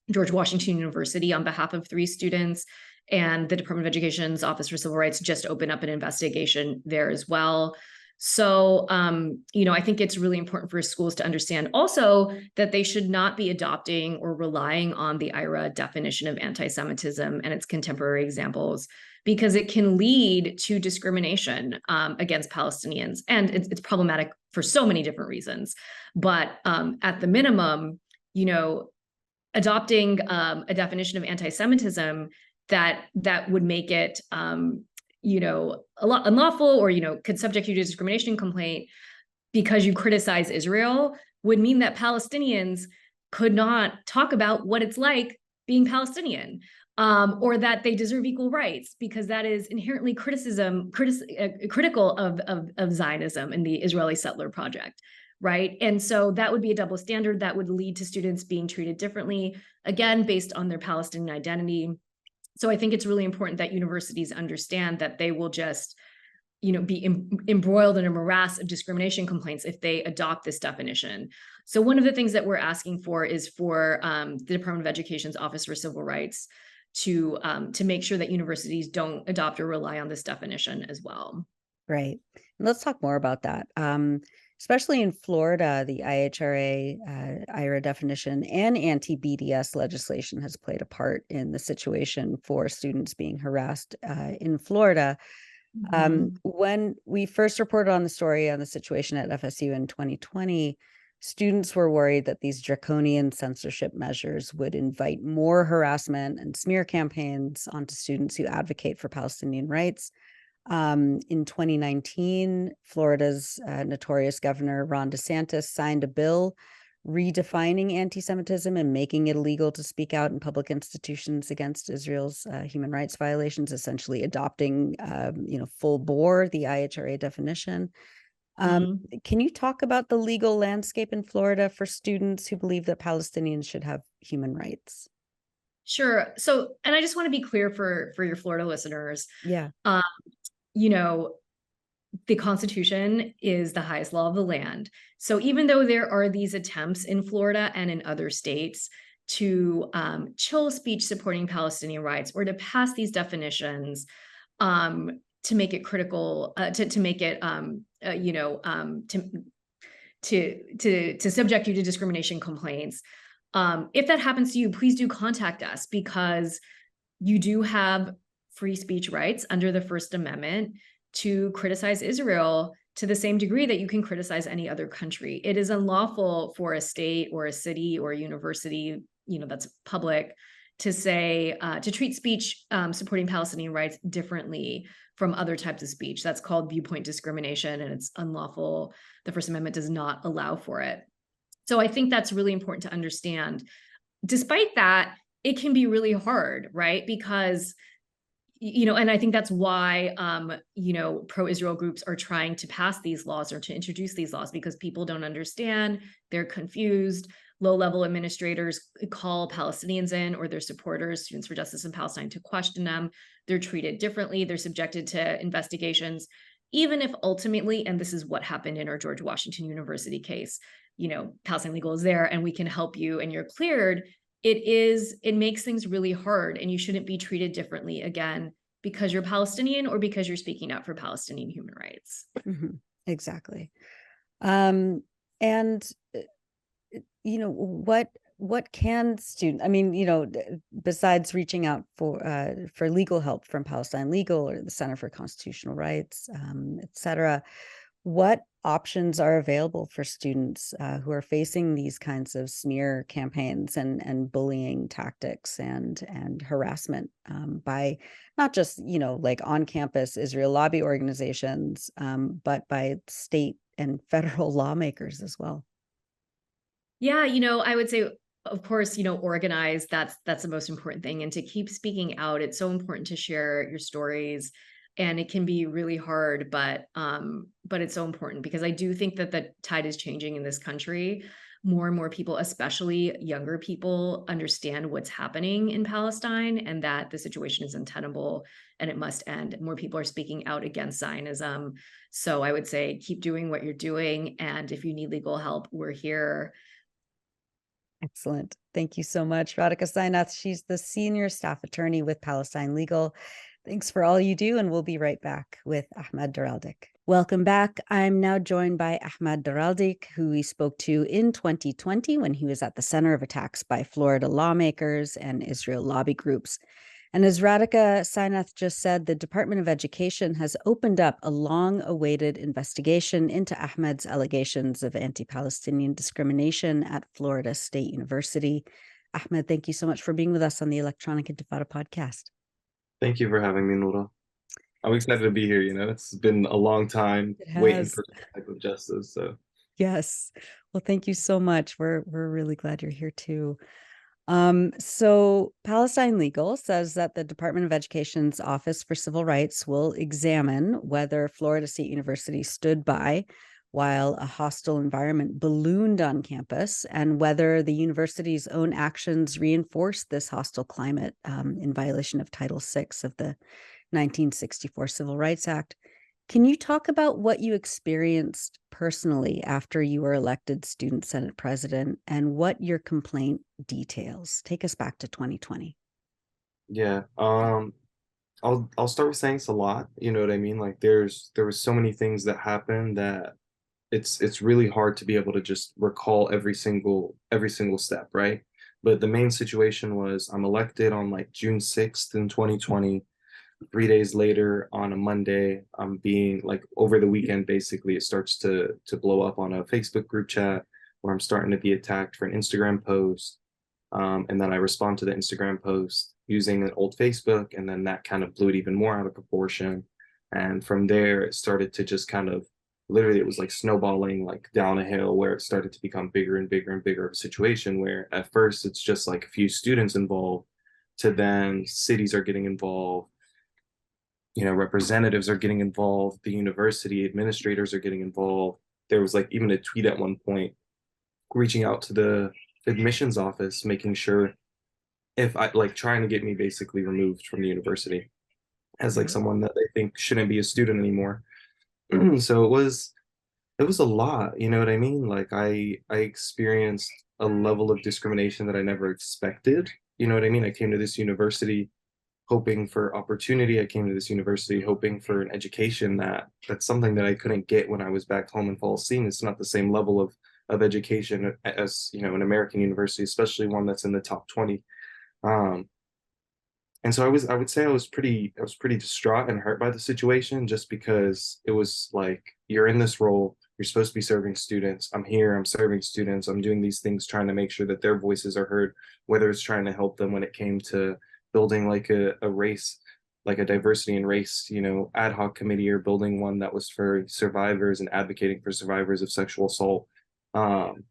George Washington University on behalf of 3 students, and the Department of Education's Office for Civil Rights just opened up an investigation there as well. So, I think it's really important for schools to understand also that they should not be adopting or relying on the IHRA definition of anti-Semitism and its contemporary examples, because it can lead to discrimination against Palestinians. And it's problematic for so many different reasons. But at the minimum, adopting a definition of anti-Semitism that would make it unlawful, or could subject you to a discrimination complaint because you criticize Israel, would mean that Palestinians could not talk about what it's like being Palestinian, or that they deserve equal rights, because that is inherently critical of Zionism and the Israeli settler project. Right. And so that would be a double standard that would lead to students being treated differently, again, based on their Palestinian identity. So I think it's really important that universities understand that they will just, be embroiled in a morass of discrimination complaints if they adopt this definition. So one of the things that we're asking for is for the Department of Education's Office for Civil Rights to make sure that universities don't adopt or rely on this definition as well. Right. Let's talk more about that. Especially in Florida, the IHRA definition and anti-BDS legislation has played a part in the situation for students being harassed in Florida. When we first reported on the story on the situation at FSU in 2020, students were worried that these draconian censorship measures would invite more harassment and smear campaigns onto students who advocate for Palestinian rights. In 2019, Florida's notorious governor, Ron DeSantis, signed a bill redefining anti-Semitism and making it illegal to speak out in public institutions against Israel's human rights violations, essentially adopting, full bore the IHRA definition. Can you talk about the legal landscape in Florida for students who believe that Palestinians should have human rights? Sure. So, and I just want to be clear for your Florida listeners. Yeah. The Constitution is the highest law of the land. So even though there are these attempts in Florida and in other states to chill speech supporting Palestinian rights, or to pass these definitions to make it critical, to make it, to subject you to discrimination complaints. If that happens to you, please do contact us, because you do have free speech rights under the First Amendment to criticize Israel to the same degree that you can criticize any other country. It is unlawful for a state or a city or a university, that's public, to say, to treat speech supporting Palestinian rights differently from other types of speech. That's called viewpoint discrimination, and it's unlawful. The First Amendment does not allow for it. So I think that's really important to understand. Despite that, it can be really hard, right? Because and I think that's why, pro-Israel groups are trying to pass these laws or to introduce these laws, because people don't understand, they're confused. Low-level administrators call Palestinians in, or their supporters, Students for Justice in Palestine, to question them. They're treated differently. They're subjected to investigations, even if ultimately, and this is what happened in our George Washington University case, Palestine Legal is there and we can help you and you're cleared. It makes things really hard, and you shouldn't be treated differently, again, because you're Palestinian or because you're speaking out for Palestinian human rights. Exactly. And what can students, besides reaching out for legal help from Palestine Legal or the Center for Constitutional Rights, et cetera, what options are available for students who are facing these kinds of smear campaigns and bullying tactics and harassment by not just, like on-campus Israel lobby organizations, but by state and federal lawmakers as well? Yeah, I would say, of course, organize. That's the most important thing. And to keep speaking out. It's so important to share your stories. And it can be really hard, but it's so important, because I do think that the tide is changing in this country. More and more people, especially younger people, understand what's happening in Palestine and that the situation is untenable and it must end. More people are speaking out against Zionism. So I would say keep doing what you're doing. And if you need legal help, we're here. Excellent. Thank you so much, Radhika Sainath. She's the senior staff attorney with Palestine Legal. Thanks for all you do, and we'll be right back with Ahmed Daraldik. Welcome back. I'm now joined by Ahmed Daraldik, who we spoke to in 2020 when he was at the center of attacks by Florida lawmakers and Israel lobby groups. And as Radhika Sainath just said, the Department of Education has opened up a long-awaited investigation into Ahmed's allegations of anti-Palestinian discrimination at Florida State University. Ahmed, thank you so much for being with us on the Electronic Intifada podcast. Thank you for having me, Nora. I'm excited to be here. It's been a long time waiting for this type of justice. So yes. Well, thank you so much. We're really glad you're here too. So Palestine Legal says that the Department of Education's Office for Civil Rights will examine whether Florida State University stood by while a hostile environment ballooned on campus, and whether the university's own actions reinforced this hostile climate in violation of Title VI of the 1964 Civil Rights Act. Can you talk about what you experienced personally after you were elected Student Senate President and what your complaint details? Take us back to 2020. yeah, I'll start with saying it's a lot. You know what I mean? Like there was so many things that happened that it's really hard to be able to just recall every single step, right? But the main situation was I'm elected on like June 6th in 2020. 3 days later on a Monday, I'm being like over the weekend, basically, it starts to blow up on a Facebook group chat where I'm starting to be attacked for an Instagram post. And then I respond to the Instagram post using an old Facebook, and then that kind of blew it even more out of proportion. And from there, it started to just kind of literally, it was like snowballing like down a hill where it started to become bigger and bigger and bigger of a situation where at first it's just like a few students involved, to then cities are getting involved. Representatives are getting involved, the university administrators are getting involved. There was like even a tweet at one point reaching out to the admissions office, making sure if I like trying to get me basically removed from the university as like someone that they think shouldn't be a student anymore. So it was a lot, you know what I mean? Like I experienced a level of discrimination that I never expected. You know what I mean? I came to this university hoping for opportunity. I came to this university hoping for an education that's something that I couldn't get when I was back home in Palestine. It's not the same level of education as an American university, especially one that's in the top 20. And so I would say I was pretty distraught and hurt by the situation, just because it was like, you're in this role, you're supposed to be serving students. I'm here, I'm serving students, I'm doing these things, trying to make sure that their voices are heard, whether it's trying to help them when it came to building like a race, like a diversity and race, ad hoc committee, or building one that was for survivors and advocating for survivors of sexual assault. And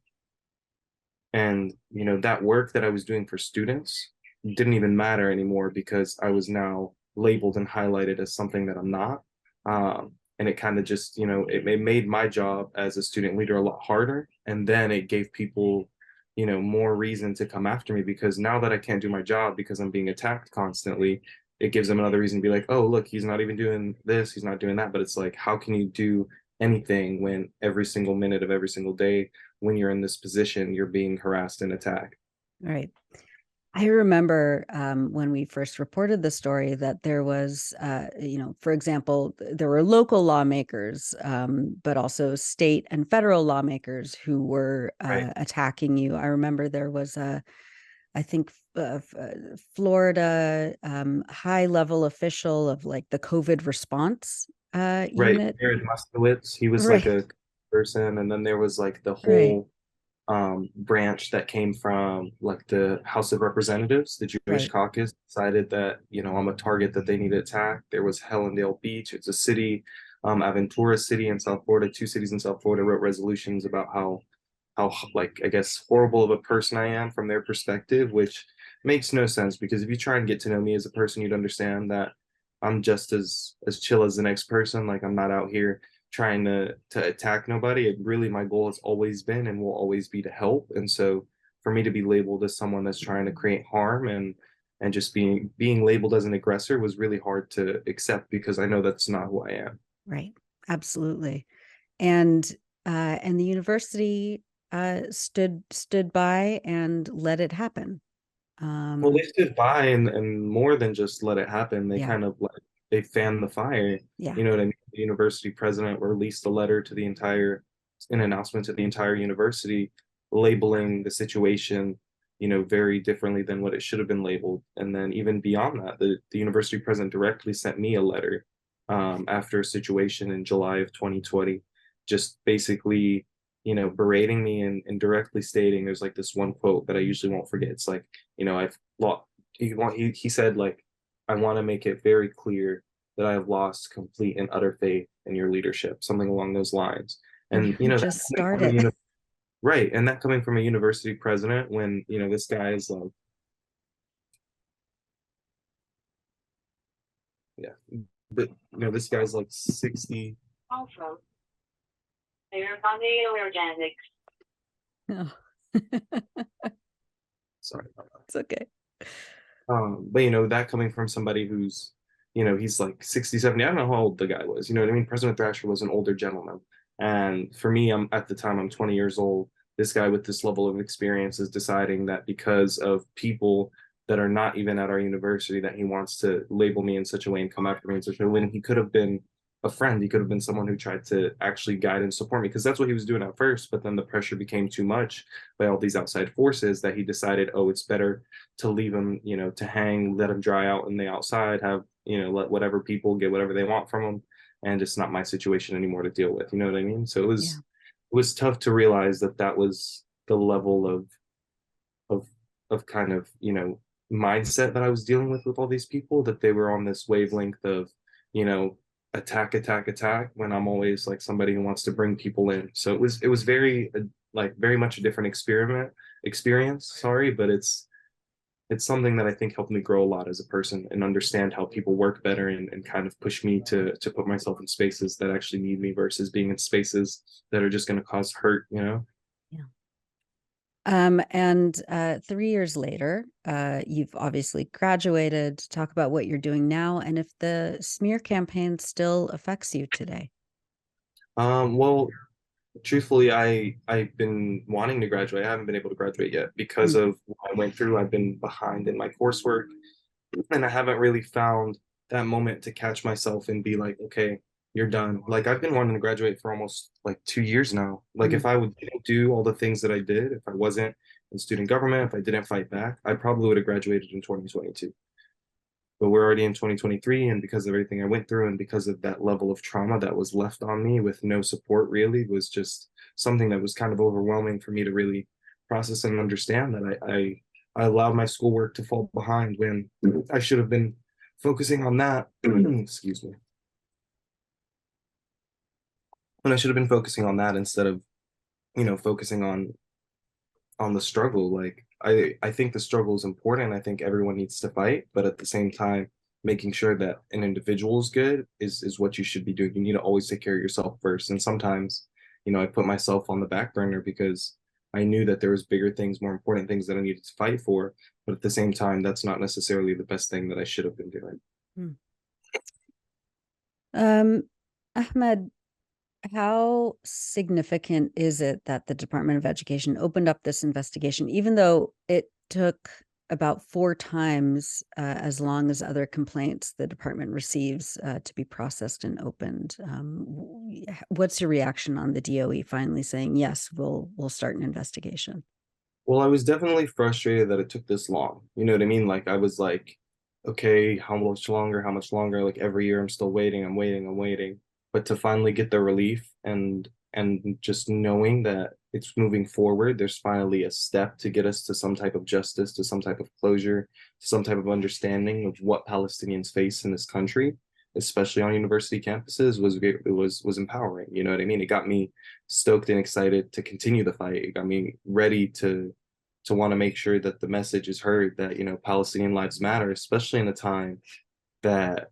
that work that I was doing for students didn't even matter anymore because I was now labeled and highlighted as something that I'm not. And it kind of just, it made my job as a student leader a lot harder. And then it gave people more reason to come after me, because now that I can't do my job because I'm being attacked constantly, it gives them another reason to be like, oh, look, he's not even doing this, he's not doing that. But it's like, how can you do anything when every single minute of every single day, when you're in this position, you're being harassed and attacked? Right. I remember when we first reported the story that there was, for example, there were local lawmakers, but also state and federal lawmakers who were attacking you. I remember there was I think Florida high level official of like the COVID response unit. Jared Moskowitz, he was like a person, and then there was like the whole branch that came from like the House of Representatives, the Jewish caucus, decided that I'm a target that they need to attack. There was Hellendale Beach, it's a city, Aventura City in South Florida, 2 cities in South Florida wrote resolutions about how like, I guess, horrible of a person I am from their perspective, which makes no sense, because if you try and get to know me as a person, you'd understand that I'm just as chill as the next person. Like, I'm not out here trying to attack nobody. My goal has always been and will always be to help. And so for me to be labeled as someone that's trying to create harm and just being labeled as an aggressor was really hard to accept, because I know that's not who I am. Right. Absolutely. And the university stood by and let it happen. Well, they stood by and more than just let it happen. They Yeah. kind of like they fanned the fire. Yeah. You know what I mean? The university president released a letter to an announcement to the entire university, labeling the situation, very differently than what it should have been labeled. And then even beyond that, the university president directly sent me a letter after a situation in July of 2020, just basically, berating me and directly stating, there's like this one quote that I usually won't forget. It's like, I've lost, he said, like, I want to make it very clear that I have lost complete and utter faith in your leadership, something along those lines. And, just started. Right. And that coming from a university president when, this guy is like, yeah, but, this guy's like 60. Also, they're funding organics. Oh. Sorry about that. It's okay. But that coming from somebody who's, he's like 60, 70, I don't know how old the guy was, you know what I mean? President Thrasher was an older gentleman. And for me, at the time, I'm 20 years old. This guy with this level of experience is deciding that because of people that are not even at our university, that he wants to label me in such a way and come after me in such a way, when he could have been a friend. He could have been someone who tried to actually guide and support me, because that's what he was doing at first. But then the pressure became too much by all these outside forces that he decided, oh, it's better to leave him, to hang, let him dry out in the outside, have, let whatever people get whatever they want from him. And it's not my situation anymore to deal with. You know what I mean? So it was tough to realize that was the level of kind of, mindset that I was dealing with all these people, that they were on this wavelength of, attack, when I'm always like somebody who wants to bring people in. So it was very very much a different experience, sorry, but it's something that I think helped me grow a lot as a person and understand how people work better, and kind of push me to put myself in spaces that actually need me versus being in spaces that are just going to cause hurt, Yeah. And 3 years later, you've obviously graduated. Talk about what you're doing now, and if the smear campaign still affects you today. Well, truthfully, I've been wanting to graduate. I haven't been able to graduate yet because of what I went through. I've been behind in my coursework, and I haven't really found that moment to catch myself and be like, okay, you're done. Like, I've been wanting to graduate for almost like 2 years now. Like, if I didn't do all the things that I did, if I wasn't in student government, if I didn't fight back, I probably would have graduated in 2022. But we're already in 2023, and because of everything I went through, and because of that level of trauma that was left on me with no support, really was just something that was kind of overwhelming for me to really process and understand, that I allowed my schoolwork to fall behind when I should have been focusing on that. Excuse me. When I should have been focusing on that instead of, focusing on the struggle. Like, I think the struggle is important. I think everyone needs to fight, but at the same time, making sure that an individual is good is what you should be doing. You need to always take care of yourself first. And sometimes, I put myself on the back burner because I knew that there was bigger things, more important things that I needed to fight for. But at the same time, that's not necessarily the best thing that I should have been doing. Ahmed, how significant is it that the Department of Education opened up this investigation, even though it took about 4 times as long as other complaints the department receives to be processed and opened? What's your reaction on the DOE finally saying, yes, we'll start an investigation? Well, I was definitely frustrated that it took this long. You know what I mean? Like, I was like, okay, how much longer? Like, every year I'm still waiting. I'm waiting. But to finally get the relief and just knowing that it's moving forward, there's finally a step to get us to some type of justice, to some type of closure, to some type of understanding of what Palestinians face in this country, especially on university campuses, was empowering. You know what I mean? It got me stoked and excited to continue the fight. It got me ready to want to make sure that the message is heard, that, Palestinian lives matter, especially in a time that,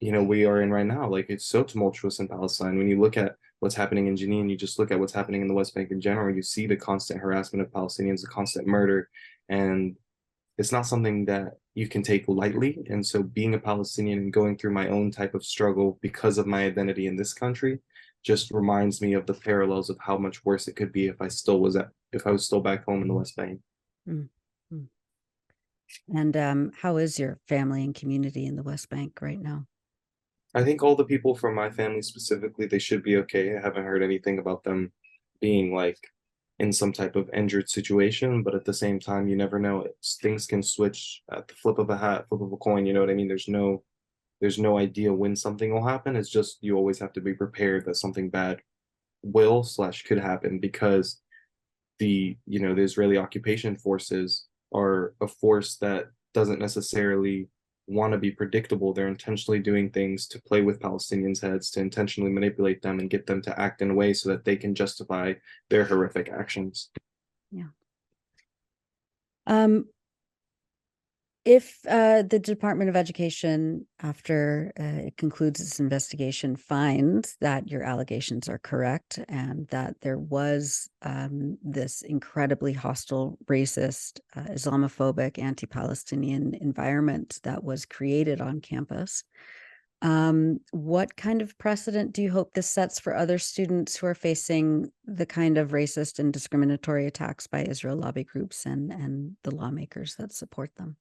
we are in right now. Like, it's so tumultuous in Palestine. When you look at what's happening in Jenin, you just look at what's happening in the West Bank in general, you see the constant harassment of Palestinians, the constant murder, and it's not something that you can take lightly. And so being a Palestinian and going through my own type of struggle because of my identity in this country just reminds me of the parallels of how much worse it could be if I was still back home in the West Bank. Mm, mm. And how is your family and community in the West Bank right now? I think all the people from my family specifically, they should be okay. I haven't heard anything about them being like in some type of injured situation, but at the same time, you never know. Things can switch at the flip of a hat, flip of a coin. You know what I mean? There's no idea when something will happen. It's just you always have to be prepared that something bad will/could happen because the Israeli occupation forces are a force that doesn't necessarily want to be predictable. They're intentionally doing things to play with Palestinians' heads, to intentionally manipulate them and get them to act in a way so that they can justify their horrific actions. Yeah. If the Department of Education, after it concludes its investigation, finds that your allegations are correct and that there was this incredibly hostile, racist, Islamophobic, anti-Palestinian environment that was created on campus, what kind of precedent do you hope this sets for other students who are facing the kind of racist and discriminatory attacks by Israel lobby groups and the lawmakers that support them?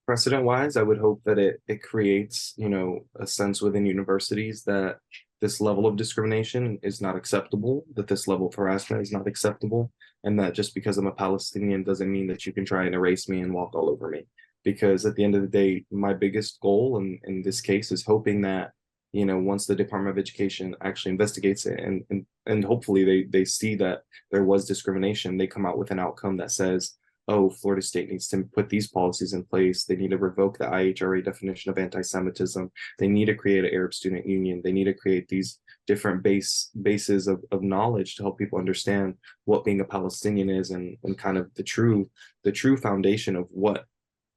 Precedent wise, I would hope that it creates, a sense within universities that this level of discrimination is not acceptable, that this level of harassment is not acceptable, and that just because I'm a Palestinian doesn't mean that you can try and erase me and walk all over me. Because at the end of the day, my biggest goal in this case is hoping that, once the Department of Education actually investigates it and hopefully they see that there was discrimination, they come out with an outcome that says, oh, Florida State needs to put these policies in place. They need to revoke the IHRA definition of anti-Semitism. They need to create an Arab student union. They need to create these different bases of knowledge to help people understand what being a Palestinian is and kind of the true foundation of what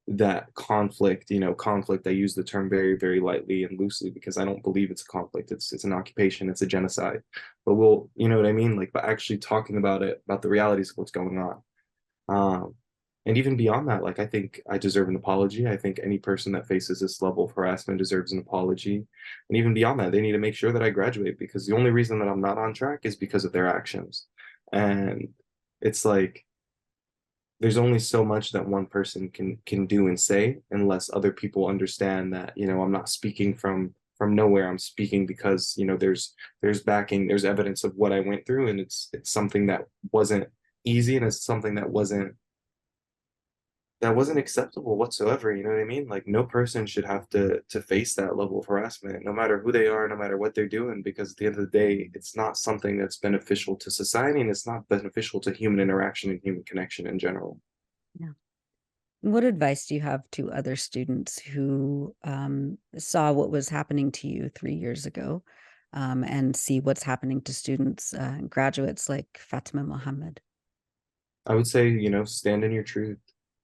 that conflict, I use the term very, very lightly and loosely because I don't believe it's a conflict. It's an occupation, it's a genocide. But you know what I mean? But actually talking about it, about the realities of what's going on. And even beyond that, I think I deserve an apology. I think any person that faces this level of harassment deserves an apology. And even beyond that, they need to make sure that I graduate because the only reason that I'm not on track is because of their actions. And it's there's only so much that one person can do and say unless other people understand that, I'm not speaking from nowhere. I'm speaking because, there's backing, there's evidence of what I went through. And it's something that wasn't easy and it's something that wasn't acceptable whatsoever. You know what I mean? No person should have to face that level of harassment, no matter who they are, no matter what they're doing, because at the end of the day, it's not something that's beneficial to society and it's not beneficial to human interaction and human connection in general. Yeah. What advice do you have to other students who saw what was happening to you 3 years ago and see what's happening to students, graduates like Fatima Mohammed? I would say, stand in your truth.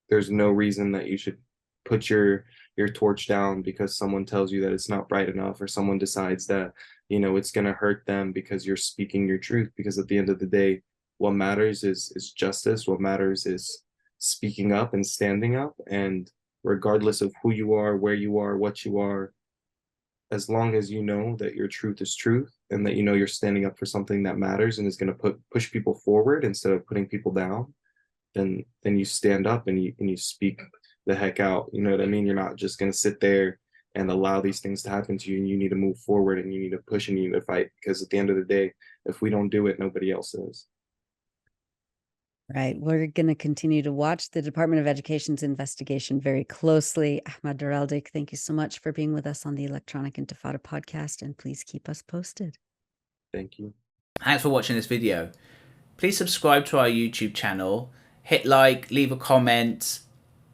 There's no reason that you should put your torch down because someone tells you that it's not bright enough or someone decides that, it's going to hurt them because you're speaking your truth. Because at the end of the day, what matters is justice. What matters is speaking up and standing up. And regardless of who you are, where you are, what you are, as long as you know that your truth is truth and that you're standing up for something that matters and is going to push people forward instead of putting people down, then you stand up and you speak the heck out. You know what I mean? You're not just going to sit there and allow these things to happen to you, and you need to move forward and you need to push and you need to fight, because at the end of the day, if we don't do it, nobody else is. Right. We're going to continue to watch the Department of Education's investigation very closely. Ahmad Daraldik, thank you so much for being with us on the Electronic Intifada podcast, and please keep us posted. Thank you. Thanks for watching this video. Please subscribe to our YouTube channel, hit like, leave a comment.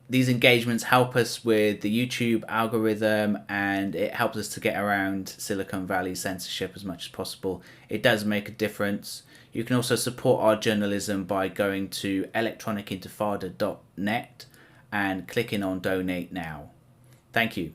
These engagements help us with the YouTube algorithm and it helps us to get around Silicon Valley censorship as much as possible. It does make a difference. You can also support our journalism by going to electronicintifada.net and clicking on donate now. Thank you.